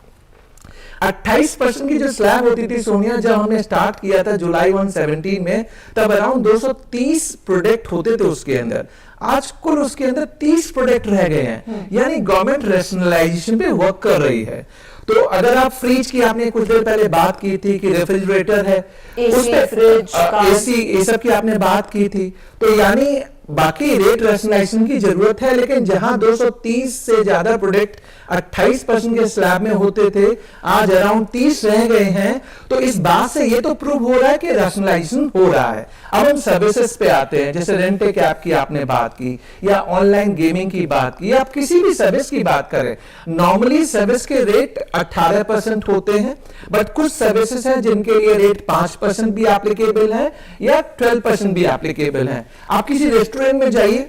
28% की जो स्लैब होती थी सोनिया, जब हमने स्टार्ट किया था जुलाई 2017 में, तब अराउंड 230 प्रोडक्ट होते थे उसके अंदर। आज कुल उसके अंदर 30 प्रोडक्ट रह गए हैं। यानी गवर्नमेंट रैशनलाइजेशन पे वर्क कर रही है। तो अगर आप फ्रिज की, आपने कुछ देर पहले बात की थी कि रेफ्रिजरेटर है, उस पे फ्रिज, एसी, ये सब की आपने बात की थी, तो यानी बाकी रेट रैशनलाइजेशन की जरूरत है। लेकिन जहां 230 से ज्यादा प्रोडक्ट 28% के स्लैब में होते थे, आज अराउंड 30 रह गए हैं। तो इस बात से ये तो प्रूव हो रहा है कि रैशनलाइजेशन हो रहा है। अब हम सर्विसेज पे आते हैं, जैसे रेंट ए कैब की आपने बात की या ऑनलाइन गेमिंग की बात की, आप किसी भी सर्विस की बात करें, नॉर्मली सर्विस के रेट 18% होते हैं, बट कुछ सर्विसेज हैं जिनके लिए रेट 5% भी एप्लीकेबल है या 12% भी एप्लीकेबल है। आप किसी रेस्टोरेंट में जाइए,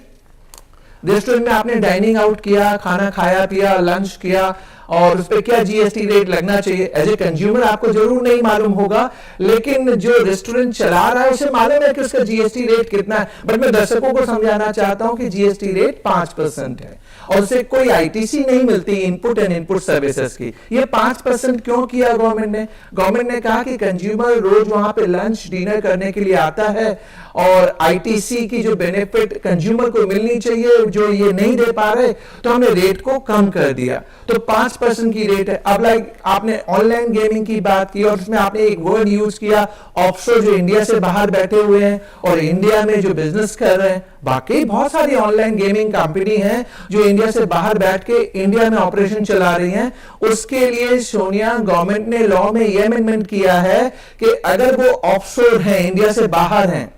रेस्टोरेंट में आपने डाइनिंग आउट किया, खाना खाया पिया, लंच किया, और उस पर क्या जीएसटी रेट लगना चाहिए, एज ए कंज्यूमर आपको जरूर नहीं मालूम होगा, लेकिन जो रेस्टोरेंट चला रहा है उसे मालूम है कि उसका जीएसटी रेट कितना है। बट मैं दर्शकों को समझाना चाहता हूं कि जीएसटी रेट 5% है और उसे कोई आईटीसी नहीं मिलती इनपुट एंड इनपुट सर्विसेज की। ये 5% क्यों किया गवर्नमेंट ने कहा कि कंज्यूमर रोज वहां पे लंच डिनर करने के लिए आता है और आईटीसी की जो बेनिफिट कंज्यूमर को मिलनी चाहिए जो ये नहीं दे पा रहे, तो हमने रेट को कम कर दिया। तो 5% की रेट है। अब लाइक आपने ऑनलाइन गेमिंग की बात की और उसमें आपने एक वर्ड यूज किया ऑफशोर, जो इंडिया से बाहर बैठे हुए हैं और इंडिया में जो बिजनेस कर रहे हैं। बाकी बहुत सारी ऑनलाइन गेमिंग कंपनी हैं जो इंडिया से बाहर बैठ के इंडिया में ऑपरेशन चला रही हैं। उसके लिए सोनिया गवर्नमेंट ने लॉ में यह अमेंडमेंट किया है कि अगर वो ऑफशोर हैं, इंडिया से बाहर हैं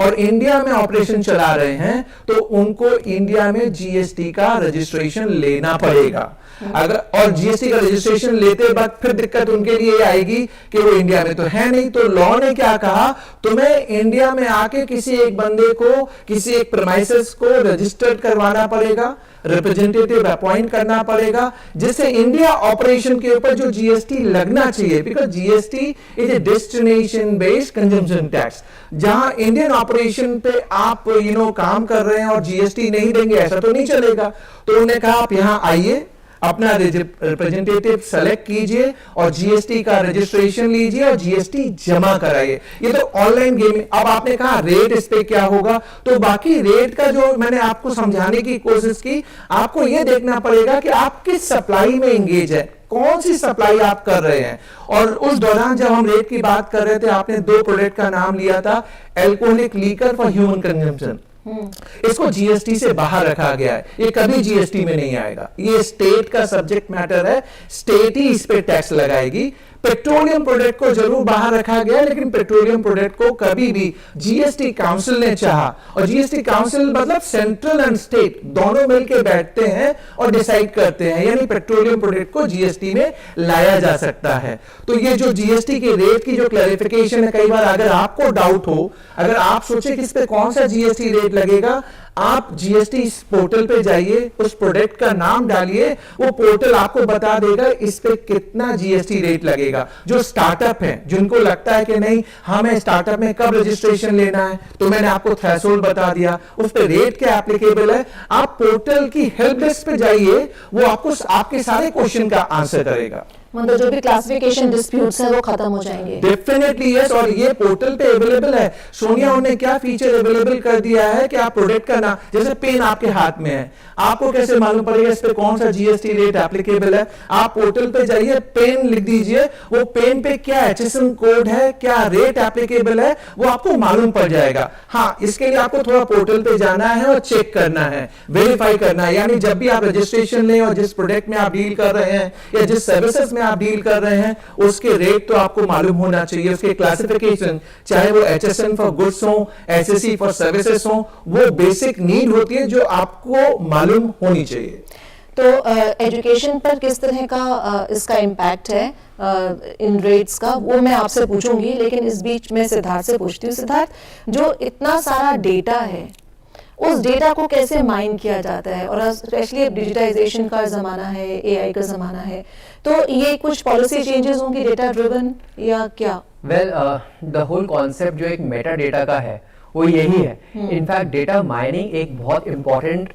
और इंडिया में ऑपरेशन चला रहे हैं, तो उनको इंडिया में जीएसटी का रजिस्ट्रेशन लेना पड़ेगा। अगर और जीएसटी का रजिस्ट्रेशन लेते वक्त फिर दिक्कत उनके लिए आएगी कि वो इंडिया में तो है नहीं। तो लॉ ने क्या कहा, तो मैं इंडिया में आके किसी एक बंदे को, किसी एक प्रेमाइसेस को रजिस्टर्ड करवाना पड़ेगा, रिप्रेजेंटेटिव अपॉइंट करना पड़ेगा, जिससे इंडिया ऑपरेशन के ऊपर जो जीएसटी लगना चाहिए, because GST is a destination based consumption tax. जहां इंडियन ऑपरेशन पे आप काम कर रहे हैं और जीएसटी नहीं देंगे, ऐसा तो नहीं चलेगा। तो उन्होंने कहा आप यहां आइए, अपना रिप्रेजेंटेटिव सेलेक्ट कीजिए और जीएसटी का रजिस्ट्रेशन लीजिए और जीएसटी जमा कराइए। ये तो ऑनलाइन गेम। अब आपने कहा रेट इस पे क्या होगा, तो बाकी रेट का जो मैंने आपको समझाने की कोशिश की, आपको ये देखना पड़ेगा कि आप किस सप्लाई में एंगेज है, कौन सी सप्लाई आप कर रहे हैं। और उस दौरान जब हम रेट की बात कर रहे थे, आपने 2 प्रोडक्ट का नाम लिया था, alcoholic liquor for human consumption. इसको जीएसटी से बाहर रखा गया है, ये कभी जीएसटी में नहीं आएगा। ये स्टेट का सब्जेक्ट मैटर है, स्टेट ही इस पे टैक्स लगाएगी। पेट्रोलियम प्रोडक्ट को जरूर बाहर रखा गया, लेकिन पेट्रोलियम प्रोडक्ट को कभी भी जीएसटी काउंसिल ने चाहा, और जीएसटी काउंसिल मतलब सेंट्रल एंड स्टेट दोनों मिलकर बैठते हैं और डिसाइड करते हैं, यानी पेट्रोलियम प्रोडक्ट को जीएसटी में लाया जा सकता है। तो ये जो जीएसटी के रेट की जो क्लैरिफिकेशन है, कई बार अगर आपको डाउट हो, अगर आप सोचे कि इस पे कौन सा जीएसटी रेट लगेगा, आप जीएसटी पोर्टल पे जाइए, उस प्रोडक्ट का नाम डालिए, वो पोर्टल आपको बता देगा इस पे कितना जीएसटी रेट लगेगा। जो स्टार्टअप है, जिनको लगता है कि नहीं हमें स्टार्टअप में कब रजिस्ट्रेशन लेना है, तो मैंने आपको थ्रेशोल्ड बता दिया, उस पे रेट क्या एप्लीकेबल है। आप पोर्टल की हेल्प डेस्क पे जाइए, वो आपको आपके सारे क्वेश्चन का आंसर करेगा। मतलब जो भी क्लासिफिकेशन डिस्प्यूट्स है वो खत्म हो जाएंगे। डेफिनेटली यस, और ये पोर्टल पे अवेलेबल है। सोनिया उन्होंने क्या फीचर अवेलेबल कर दिया है कि आप प्रोडक्ट का नाम, जैसे पेन आपके हाथ में है, आपको कैसे मालूम पड़ेगा इस पे कौन सा जीएसटी रेट एप्लीकेबल है। आप पोर्टल पे जाइए, पेन लिख दीजिए, वो पेन पे क्या एचएसएन कोड है, क्या रेट एप्लीकेबल है, वो आपको मालूम पड़ जाएगा। हाँ, इसके लिए आपको थोड़ा पोर्टल पे जाना है और चेक करना है, वेरीफाई करना है। यानी जब भी आप रजिस्ट्रेशन लें और जिस प्रोडक्ट में आप डील कर रहे हैं या जिस सर्विसेज में आप डील कर रहे हैं, उसके रेट तो आपको मालूम होना चाहिए, उसके क्लासिफिकेशन, चाहे वो एचएसएन फॉर गुड्स हो, एसएससी फॉर सर्विसेज हो, वो बेसिक नीड होती है जो आपको मालूम होनी चाहिए। तो एजुकेशन पर किस तरह का इसका इम्पैक्ट है इन रेट्स का, वो मैं आपसे पूछूंगी, लेकिन इस बीच में सिद्धार्थ से पूछती हूँ। सिद्धार्थ, जो इतना सारा डेटा है, उस डेटा को कैसे माइन किया जाता है, और स्पेशली डिजिटाइजेशन का ज़माना है, एआई का ज़माना है, तो ये कुछ पॉलिसी चेंजेस होंगी डेटा ड्रिवन या क्या? वेल, द होल कॉन्सेप्ट जो एक मेटा डेटा का है वो यही है। इनफैक्ट डेटा माइनिंग एक बहुत इंपॉर्टेंट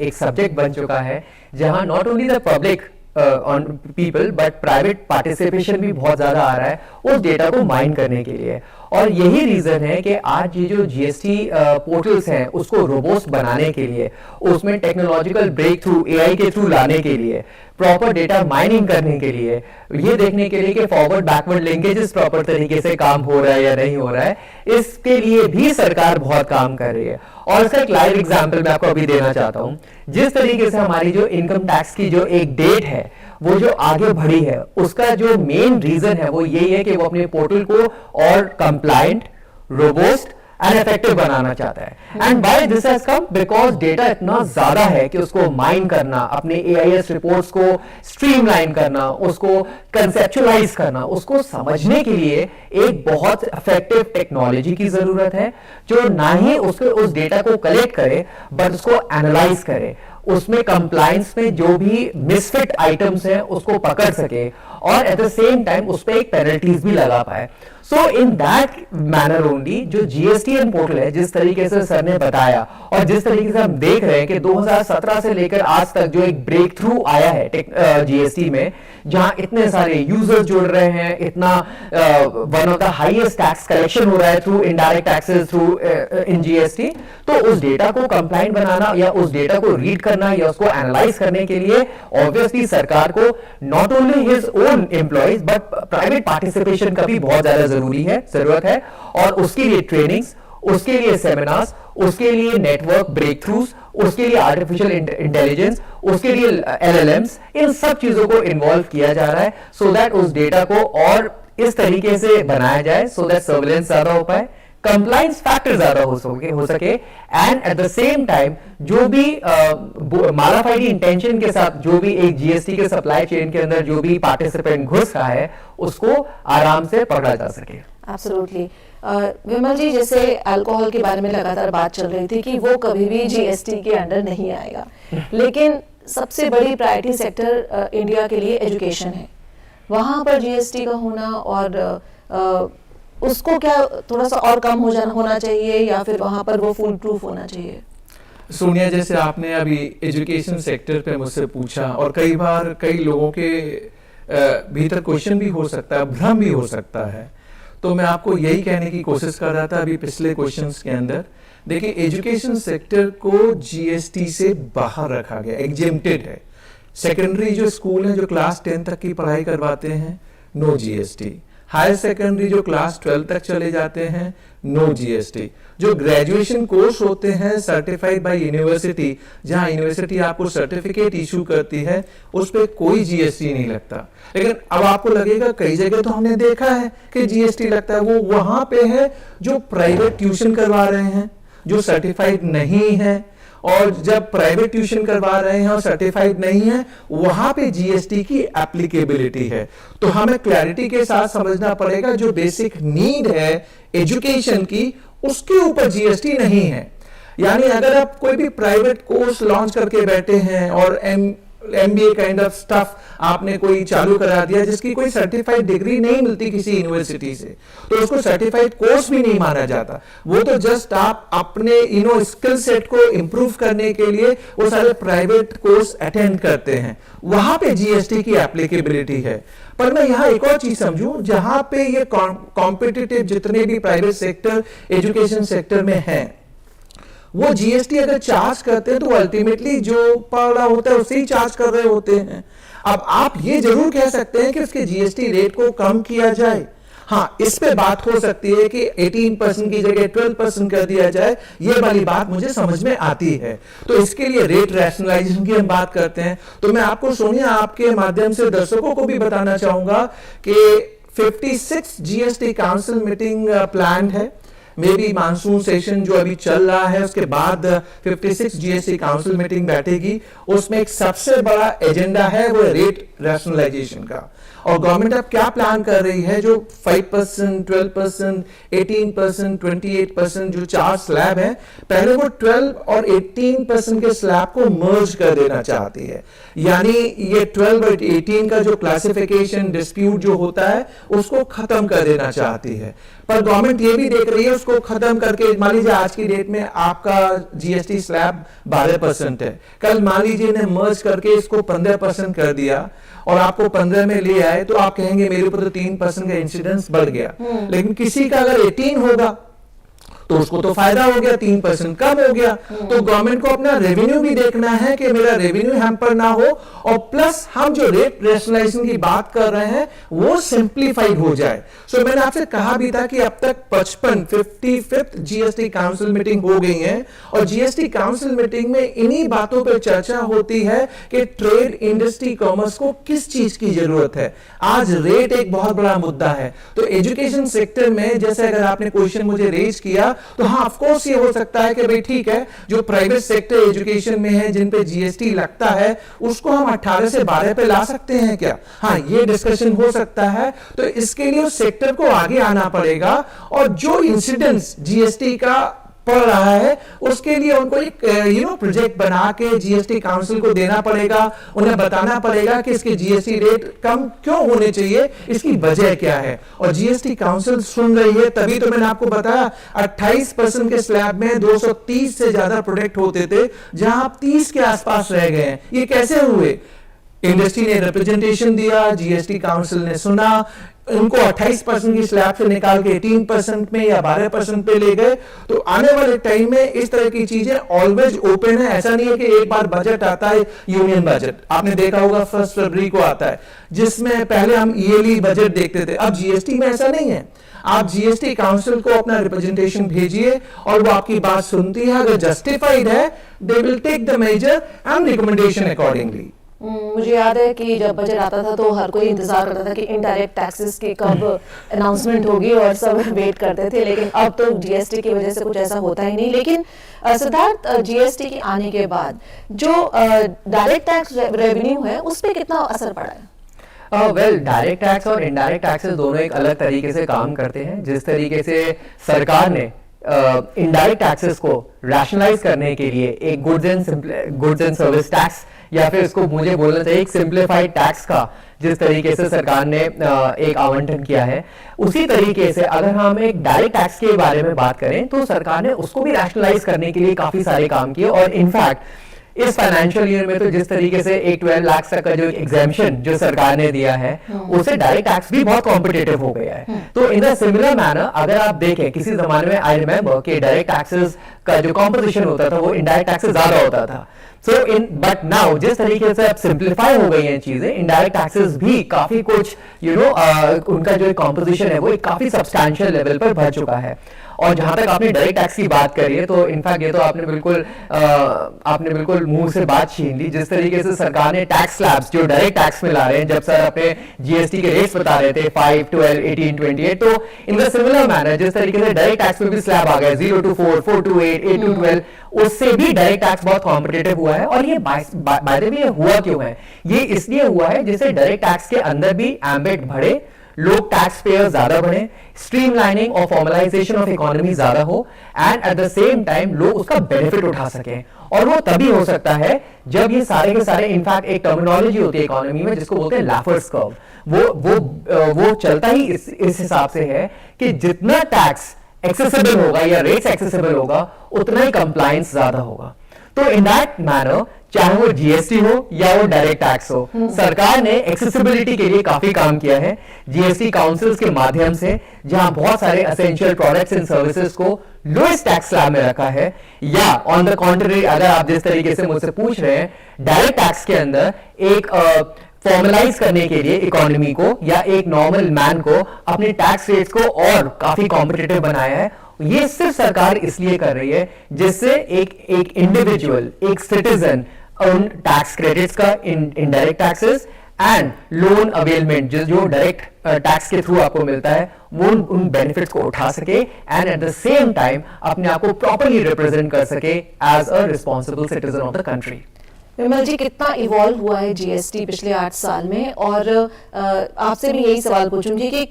एक सब्जेक्ट बन चुका है, जहां not only the public on people but private participation भी बहुत ज्यादा आ रहा है उस डेटा को माइन करने के लिए। और यही रीजन है कि आज ये जो जीएसटी पोर्टल्स हैं उसको रोबोस्ट बनाने के लिए, उसमें टेक्नोलॉजिकल ब्रेक थ्रू एआई के थ्रू लाने के लिए, प्रॉपर डेटा माइनिंग करने के लिए, ये देखने के लिए कि फॉरवर्ड बैकवर्ड लिंकेजेस प्रॉपर तरीके से काम हो रहा है या नहीं हो रहा है, इसके लिए भी सरकार बहुत काम कर रही है। और इसका एक लाइव एग्जांपल मैं आपको अभी देना चाहता हूं। जिस तरीके से हमारी जो इनकम टैक्स की जो एक डेट है वो जो आगे बढ़ी है, उसका जो मेन रीजन है वो यही है कि वो अपने पोर्टल को और कंप्लायंट, रोबोस्ट एंड इफेक्टिव बनाना चाहता है। And by this has come because data इतना ज्यादा है कि उसको माइन करना, अपने एआईएस रिपोर्ट्स को स्ट्रीमलाइन करना, उसको कंसेप्चुअलाइज करना, उसको समझने के लिए एक बहुत इफेक्टिव टेक्नोलॉजी की जरूरत है, जो ना ही उसको उस डेटा को कलेक्ट करे बट उसको एनालाइज करे, उसमें कंप्लायंस में जो भी मिसफिट आइटम्स हैं उसको पकड़ सके और एट द सेम टाइम उस पर एक पेनल्टीज भी लगा पाए। सो इन दैट मैनर ओनली जो जीएसटीएन पोर्टल है, जिस तरीके से सर ने बताया और जिस तरीके से हम देख रहे हैं कि 2017 से लेकर आज तक जो एक ब्रेक थ्रू आया है जीएसटी में, जहां इतने सारे यूजर्स जुड़ रहे हैं, इतना one of the highest tax collection हो रहा है through indirect taxes through in GST, तो उस डेटा को कंप्लायंट बनाना या उस डेटा को रीड करना या उसको एनालाइज करने के लिए ऑब्वियसली सरकार को not only his own employees but private participation का भी बहुत ज्यादा जरूरत है। और उसके लिए ट्रेनिंग्स, उसके लिए सेमिनार्स, उसके लिए नेटवर्क ब्रेक थ्रूज, उसके लिए आर्टिफिशियल इंटेलिजेंस, उसके लिए एलएलएम्स, इन सब चीजों को इन्वॉल्व किया जा रहा है सो दैट उस डेटा को और इस तरीके से बनाया जाए सो दैट सर्विलेंस ज्यादा हो पाए, कंप्लायंस फैक्टर ज्यादा हो सके and at the same time जो भी मालाफाइडी इंटेंशन के साथ जो भी एक जीएसटी के सप्लाई चेन के अंदर जो भी पार्टिसिपेंट घुस रहा है उसको आराम से पकड़ा जा सके। एब्सोल्युटली। विमल जी, जैसे अल्कोहल के बारे में लगातार बात चल रही थी कि वो कभी भी जीएसटी के अंडर नहीं आएगा, लेकिन सबसे बड़ी प्रायोरिटी सेक्टर इंडिया के लिए एजुकेशन है, वहाँ पर जीएसटी का होना और उसको क्या थोड़ा सा और कम होना चाहिए या फिर वहाँ पर वो फुल प्रूफ होना चाहिए? सोनिया, जैसे आपने अभी एजुकेशन सेक्टर पे मुझसे पूछा, और कई बार कई लोगों के भीतर क्वेश्चन भी हो सकता है, भ्रम भी हो सकता है, तो मैं आपको यही कहने की कोशिश कर रहा था अभी पिछले क्वेश्चंस के अंदर। देखिए, एजुकेशन सेक्टर को जीएसटी से बाहर रखा गया, एग्जेम्प्टेड है। सेकेंडरी जो स्कूल है जो क्लास 10 तक की पढ़ाई करवाते हैं, नो जीएसटी। हायर सेकेंडरी जो क्लास 12 तक चले जाते हैं, नो जीएसटी। जो ग्रेजुएशन कोर्स होते हैं सर्टिफाइड बाय यूनिवर्सिटी, जहां यूनिवर्सिटी आपको सर्टिफिकेट इशू करती है, उस पर कोई जीएसटी नहीं लगता। लेकिन अब आपको लगेगा कई जगह तो हमने देखा है कि जीएसटी लगता है, वो वहां पे है जो प्राइवेट ट्यूशन करवा रहे हैं, जो सर्टिफाइड नहीं है। और जब प्राइवेट ट्यूशन करवा रहे हैं और सर्टिफाइड नहीं है, वहां पे जीएसटी की एप्लीकेबिलिटी है। तो हमें क्लैरिटी के साथ समझना पड़ेगा, जो बेसिक नीड है एजुकेशन की, उसके ऊपर जीएसटी नहीं है। यानी अगर आप कोई भी प्राइवेट कोर्स लॉन्च करके बैठे हैं और एमबीए काइंड ऑफ स्टफ आपने कोई चालू करा दिया जिसकी कोई सर्टिफाइड डिग्री नहीं मिलती किसी यूनिवर्सिटी से, तो उसको सर्टिफाइड कोर्स भी नहीं माना जाता। वो तो जस्ट आप अपने स्किल सेट को इंप्रूव करने के लिए वो सारे प्राइवेट कोर्स अटेंड करते हैं, वहां पे जीएसटी की एप्लीकेबिलिटी है। पर मैं यहां एक और चीज समझूं, जहां पे ये कॉम्पिटिटिव जितने भी प्राइवेट सेक्टर एजुकेशन सेक्टर में है, वो जीएसटी अगर चार्ज करते हैं तो अल्टीमेटली जो पढ़ रहा होता है उसे ही चार्ज कर रहे होते हैं। अब आप ये जरूर कह सकते हैं कि उसके जीएसटी रेट को कम किया जाए। हाँ, इस पे बात हो सकती है कि 18% की जगह 12% कर दिया जाए, ये वाली बात मुझे समझ में आती है। तो इसके लिए रेट रैशनलाइजेशन की हम बात करते हैं। तो मैं आपको सोनिया आपके माध्यम से दर्शकों को भी बताना चाहूंगा कि 56 जीएसटी काउंसिल मीटिंग प्लान है। मे बी मानसून सेशन जो अभी चल रहा है उसके बाद 56 जीएसटी काउंसिल मीटिंग बैठेगी। उसमें एक सबसे बड़ा एजेंडा है वो रेट रैशनलाइजेशन का। और गवर्नमेंट अब क्या प्लान कर रही है, जो 5%, 12%, 18%, 28% जो 4 स्लैब है, पहले वो 12 और 18% के स्लैब को मर्ज कर देना चाहती है। यानी ये 12 और 18 का जो क्लासिफिकेशन डिस्प्यूट जो होता है उसको खत्म कर देना चाहती है। पर गवर्नमेंट ये भी देख रही है उसको खत्म करके, मान लीजिए आज की डेट में आपका जीएसटी स्लैब 12% है, कल मान लीजिए ने मर्ज करके इसको 15% कर दिया और आपको 15 में ले आए, तो आप कहेंगे मेरे ऊपर तो 3% का इंसिडेंस बढ़ गया। लेकिन किसी का अगर 18 होगा तो उसको तो फायदा हो गया, 3% कम हो गया। तो गवर्नमेंट को अपना रेवेन्यू भी देखना है कि मेरा रेवेन्यू हैम्पर ना हो, और प्लस हम जो रेट रैशनलाइजेशन की बात कर रहे हैं वो सिंप्लीफाइड हो जाए। सो मैंने आपसे कहा भी था कि अब तक 55 जीएसटी काउंसिल मीटिंग हो गई है, और जीएसटी काउंसिल मीटिंग में इन्हीं बातों पर चर्चा होती है कि ट्रेड, इंडस्ट्री, कॉमर्स को किस चीज की जरूरत है। आज रेट एक बहुत बड़ा मुद्दा है। तो एजुकेशन सेक्टर में जैसे अगर आपने क्वेश्चन मुझे रेज किया, तो हाँ ऑफ कोर्स ये हो सकता है कि भाई ठीक है, जो प्राइवेट सेक्टर एजुकेशन में है जिन पे जीएसटी लगता है उसको हम 18 से 12 पे ला सकते हैं क्या? हाँ, ये डिस्कशन हो सकता है। तो इसके लिए उस सेक्टर को आगे आना पड़ेगा, और जो इंसिडेंस जीएसटी का पड़ रहा है उसके लिए उनको एक प्रोजेक्ट बना के जीएसटी काउंसिल को देना पड़ेगा। उन्हें बताना पड़ेगा कि इसके जीएसटी रेट कम क्यों होने चाहिए, इसकी वजह क्या है। और जीएसटी काउंसिल सुन रही है, तभी तो मैंने आपको बताया 28% के स्लैब में 230 से ज्यादा प्रोडक्ट होते थे, जहां आप 30 के आसपास रह गए हैं। ये कैसे हुए? इंडस्ट्री ने रिप्रेजेंटेशन दिया, जीएसटी काउंसिल ने सुना, उनको 28% की स्लैब से निकाल के 18% में या 12% पे ले गए। तो आने वाले टाइम में इस तरह की चीजें ऑलवेज ओपन है। ऐसा नहीं है कि एक बार बजट आता है, यूनियन बजट आपने देखा होगा 1 फरवरी को आता है, जिसमें पहले हम ईयरली बजट देखते थे। अब जीएसटी में ऐसा नहीं है। आप जीएसटी काउंसिल को अपना रिप्रेजेंटेशन भेजिए और वो आपकी बात सुनती है, अगर जस्टिफाइड है they will take the measure and recommendation accordingly. मुझे याद है कि जब बजट आता था तो हर कोई इंतजार करता था कि इनडायरेक्ट टैक्सेस की कब अनाउंसमेंट होगी, और सब वेट करते थे। लेकिन अब तो जीएसटी की वजह से कुछ ऐसा होता ही नहीं। लेकिन सिद्धार्थ, जीएसटी के आने के बाद जो डायरेक्ट टैक्स रेवेन्यू है उस पर कितना असर पड़ा है? वेल, डायरेक्ट टैक्स और इनडायरेक्ट टैक्सेस दोनों एक अलग तरीके से काम करते हैं। जिस तरीके से सरकार ने इनडायरेक्ट टैक्सेस को रैशनलाइज करने के लिए एक गुड्स एंड सर्विस टैक्स, या फिर इसको मुझे बोलना चाहिए एक सिंप्लीफाइड टैक्स का जिस तरीके से सरकार ने एक आवंटन किया है, उसी तरीके से अगर हम एक डायरेक्ट टैक्स के बारे में बात करें तो सरकार ने उसको भी रैशनलाइज करने के लिए काफी सारे काम किए। और इनफैक्ट इस फाइनेंशियल ईयर में तो जिस तरीके से एक 12 लाख तक का जो एग्जेम्पशन जो सरकार ने दिया है, उससे डायरेक्ट टैक्स भी बहुत कॉम्पिटिटिव हो गया है। तो इन अ सिमिलर मैनर अगर आप देखें, किसी जमाने में आई रिमेंबर कि डायरेक्ट टैक्सेस का जो कॉम्पोजिशन होता था वो इनडायरेक्ट टैक्सेस ज्यादा होता था। बट नाउ जिस तरीके से अब सिंप्लीफाई हो गई हैं चीजें, इनडायरेक्ट टैक्सेस भी काफी कुछ उनका जो कॉम्पोजिशन है वो एक काफी सब्सटैंशियल लेवल पर बढ़ चुका है। और जहां तक आपने डायरेक्ट टैक्स की बात करी है, तो इनफैक्ट ये तो आपने बिल्कुल मुंह से बात छीन ली। जिस तरीके से सरकार ने टैक्स स्लैब्स जो डायरेक्ट टैक्स में ला रहे हैं, जब सर अपने जीएसटी के रेट्स बता रहे थे 5, 12, 18, 28, तो इन द सिमिलर मैनर जिस तरीके से डायरेक्ट टैक्स में भी स्लैब आ गया 0 to 4, 4 to 8, 8 to 12, उससे भी डायरेक्ट टैक्स बहुत कॉम्पिटिटिव हुआ है। और ये बाय द वे हुआ क्यों है? ये इसलिए हुआ है जिससे डायरेक्ट टैक्स के अंदर भी एम्बिट बढ़े, लोग टैक्स पेयर ज्यादा बने, स्ट्रीमलाइनिंग और फॉर्मलाइजेशन ऑफ इकोनॉमी ज्यादा हो, and at the same time लोग उसका बेनिफिट उठा सकें। और वो तभी हो सकता है जब ये सारे के सारे, इनफैक्ट एक टर्मिनोलॉजी होती है इकोनॉमी में जिसको बोलते हैं लैफर्स कर्व, वो चलता ही इस हिसाब से है कि जितना टैक्स एक्सेसिबल होगा या रेट्स एक्सेसिबल होगा, उतना ही कंप्लायंस ज्यादा होगा। तो इन दैट मैनर, चाहे वो जीएसटी हो या वो डायरेक्ट टैक्स हो, सरकार ने एक्सेसिबिलिटी के लिए काफी काम किया है जीएसटी काउंसिल्स के माध्यम से, जहां बहुत सारे एसेंशियल प्रोडक्ट्स एंड सर्विसेज को लोएस्ट टैक्स स्लैब में रखा है। या ऑन द कॉन्ट्ररी, अगर आप जिस तरीके से मुझसे पूछ रहे हैं, डायरेक्ट टैक्स के अंदर एक फॉर्मलाइज करने के लिए इकोनॉमी को या एक नॉर्मल मैन को अपने टैक्स रेट्स को और काफी कॉम्पिटिटिव बनाया है। ये सिर्फ सरकार इसलिए कर रही है जिससे एक इंडिविजुअल, एक सिटीजन अर्न टैक्स क्रेडिट्स का indirect taxes and loan availment जो डायरेक्ट टैक्स के थ्रू आपको मिलता है, वो उन बेनिफिट्स को उठा सके and at the same time अपने आप को प्रॉपर्ली रिप्रेजेंट कर सके as a responsible citizen of the country. Vimal ji, कितना इवॉल्व हुआ है जीएसटी पिछले 8 साल में? और आपसे भी यही सवाल पूछूंगी कि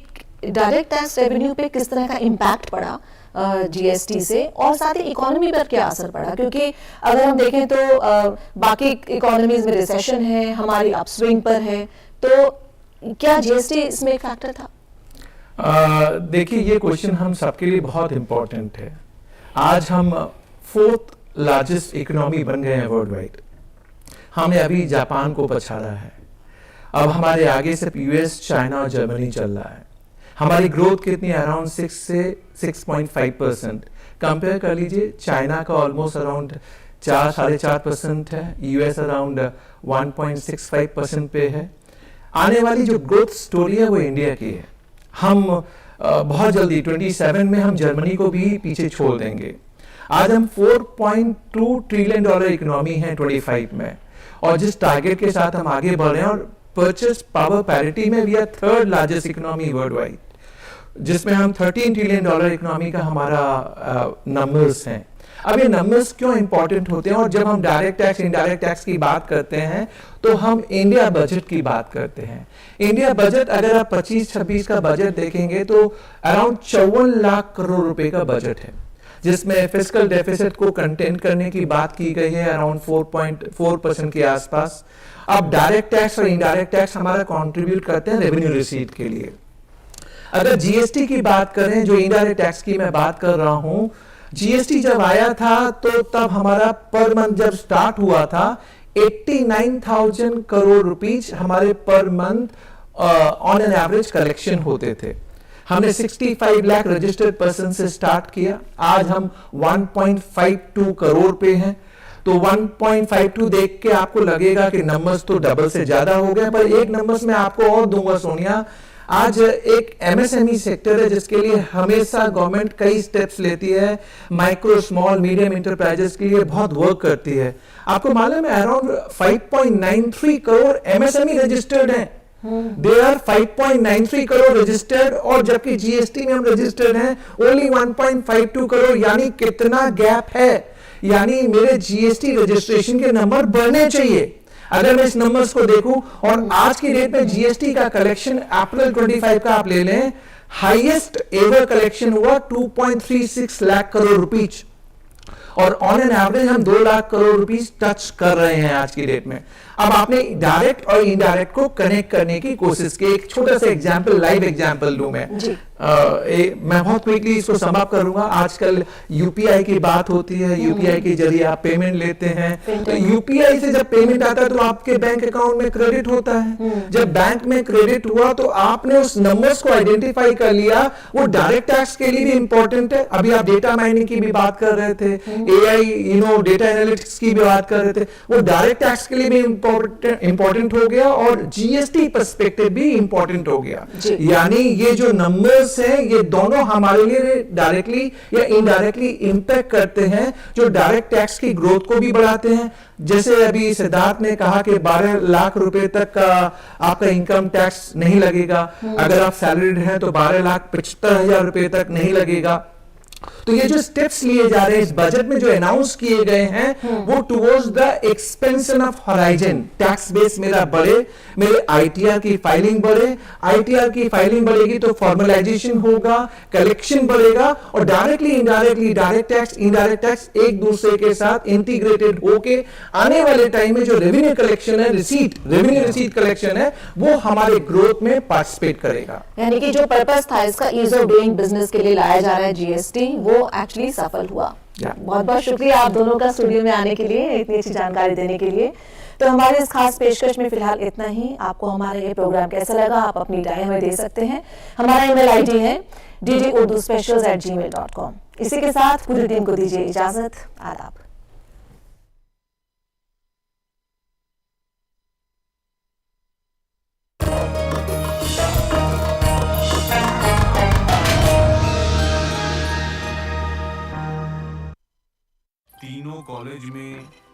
डायरेक्ट टैक्स रेवेन्यू पे किस तरह का इम्पैक्ट पड़ा जीएसटी से, और साथ ही इकोनॉमी पर क्या असर पड़ा? क्योंकि अगर हम देखें तो बाकी इकोनॉमीज में रिसेशन है, हमारी अपस्विंग पर है, तो क्या जीएसटी इसमें एक फैक्टर था? देखिए, ये क्वेश्चन हम सबके लिए बहुत इंपॉर्टेंट है। आज हम 4th लार्जेस्ट इकोनॉमी बन गए हैं वर्ल्ड वाइड। हमने अभी जापान को पछाड़ा है। अब हमारे आगे सिर्फ यूएस, चाइना और जर्मनी चल रहा है। हमारी ग्रोथ कितनी, अराउंड 6 से 6.5%। कंपेयर कर लीजिए, चाइना का ऑलमोस्ट अराउंड 4-4.5% है, यूएस अराउंड 1.65% पे है। आने वाली जो ग्रोथ स्टोरी है वो इंडिया की है। हम बहुत जल्दी 27 में हम जर्मनी को भी पीछे छोड़ देंगे। आज हम $4.2 ट्रिलियन इकोनॉमी है 25 में, और जिस टारगेट के साथ हम आगे बढ़ रहे हैं, और परचेस पावर पैरिटी में we are 3rd largest economy world wide, जिसमें हम $13 ट्रिलियन इकोनॉमी का हमारा नंबर्स हैं। अब ये नंबर्स क्यों इंपॉर्टेंट होते हैं? और जब हम डायरेक्ट टैक्स, इनडायरेक्ट टैक्स की बात करते हैं तो हम इंडिया बजट की बात करते हैं। इंडिया बजट, अगर आप 25-26 का बजट देखेंगे तो अराउंड 54 लाख करोड़ रुपए का बजट है, जिसमें फिस्कल डेफिसिट को कंटेन करने की बात की गई है अराउंड 4.4% के आसपास। अब डायरेक्ट टैक्स और इनडायरेक्ट टैक्स हमारा कंट्रीब्यूट करते हैं रेवेन्यू रिसीट के लिए। अगर जीएसटी की बात करें, जो इनडायरेक्ट टैक्स की मैं बात कर रहा हूं, जीएसटी जब आया था तो तब हमारा पर मंथ जब स्टार्ट हुआ था 89,000 करोड़ रुपीज हमारे per month on an average collection होते थे। हमने 65 लाख रजिस्टर्ड पर्सन से स्टार्ट किया, आज हम 1.52 करोड़ पे हैं। तो 1.52 देख के आपको लगेगा कि नंबर्स तो डबल से ज्यादा हो गए, पर एक नंबर्स मैं आपको और दूंगा सोनिया। आज एक एमएसएमई सेक्टर है जिसके लिए हमेशा गवर्नमेंट कई स्टेप्स लेती है, माइक्रो स्मॉल मीडियम इंटरप्राइजेस के लिए बहुत वर्क करती है। आपको मालूम है अराउंड 5.93 करोड़ एमएसएमई रजिस्टर्ड हैं। There are 5.93 करोड़ रजिस्टर्ड, और जबकि जीएसटी में हम रजिस्टर्ड हैं ओनली 1.52 करोड़। यानी कितना गैप है? यानी मेरे जीएसटी रजिस्ट्रेशन के नंबर बढ़ने चाहिए। अगर मैं इस नंबर्स को देखूं और आज की डेट में जीएसटी का कलेक्शन अप्रैल 25 का आप ले लें, हाईएस्ट एवर कलेक्शन हुआ 2.36 लाख करोड़ रुपीज, और ऑन एन एवरेज हम 2 लाख करोड़ रुपीस टच कर रहे हैं आज की डेट में। अब आपने डायरेक्ट और इनडायरेक्ट को कनेक्ट करने की कोशिश की। एक छोटा सा एग्जांपल, लाइव एग्जांपल दूं मैं। मैं बहुत क्विकली इसको समाप्त करूंगा। आजकल यूपीआई की बात होती है, यूपीआई के जरिए आप पेमेंट लेते हैं, तो यूपीआई से जब पेमेंट आता है तो आपके बैंक अकाउंट में क्रेडिट होता है। जब बैंक में क्रेडिट हुआ तो आपने उस नंबर्स को आइडेंटिफाई कर लिया, वो डायरेक्ट टैक्स के लिए भी इंपॉर्टेंट है। अभी आप डेटा माइनिंग की भी बात कर रहे थे, एआई डेटा एनालिटिक्स की भी बात कर रहे थे, वो डायरेक्ट टैक्स के लिए भी इंपॉर्टेंट हो गया और जीएसटी पर्सपेक्टिव भी इंपॉर्टेंट हो गया। यानी ये जो नंबर्स हैं ये दोनों हमारे लिए डायरेक्टली या इनडायरेक्टली इंपैक्ट करते हैं, जो डायरेक्ट टैक्स की ग्रोथ को भी बढ़ाते हैं। जैसे अभी सिद्धार्थ ने कहा कि 12 लाख रुपए तक का आपका इनकम टैक्स नहीं लगेगा, अगर आप सैलरीड हैं तो 12,75,000 रुपए तक नहीं लगेगा। तो ये जो स्टेप्स लिए जा रहे हैं इस बजट में, जो अनाउंस किए गए हैं, वो towards the expansion of horizon. Tax base मेरा बढ़े, मेरे आईटीआर की फाइलिंग बढ़े, आईटीआर की फाइलिंग बढ़ेगी तो फॉर्मलाइजेशन होगा, कलेक्शन बढ़ेगा, और directly indirectly direct tax indirect tax एक दूसरे के साथ इंटीग्रेटेड होके आने वाले टाइम में जो रेवेन्यू कलेक्शन है, रेवेन्यू रिसीट कलेक्शन है, वो हमारे ग्रोथ में पार्टिसिपेट करेगा। यानी कि जो पर्पस था इसका, ईज ऑफ डूइंग बिजनेस के लिए लाया जा रहा है जीएसटी, वो एक्चुअली सफल हुआ। बहुत बहुत शुक्रिया आप दोनों का स्टूडियो में आने के लिए, इतनी अच्छी जानकारी देने के लिए। तो हमारे इस खास पेशकश में फिलहाल इतना ही। आपको हमारा ये प्रोग्राम कैसा लगा, आप अपनी राय हमें दे सकते हैं। हमारा ईमेल आईडी है ddurduspecials@gmail.com। इसी के साथ पूरी टीम को दीजिए इजाजत। आदाब। तीनों कॉलेज में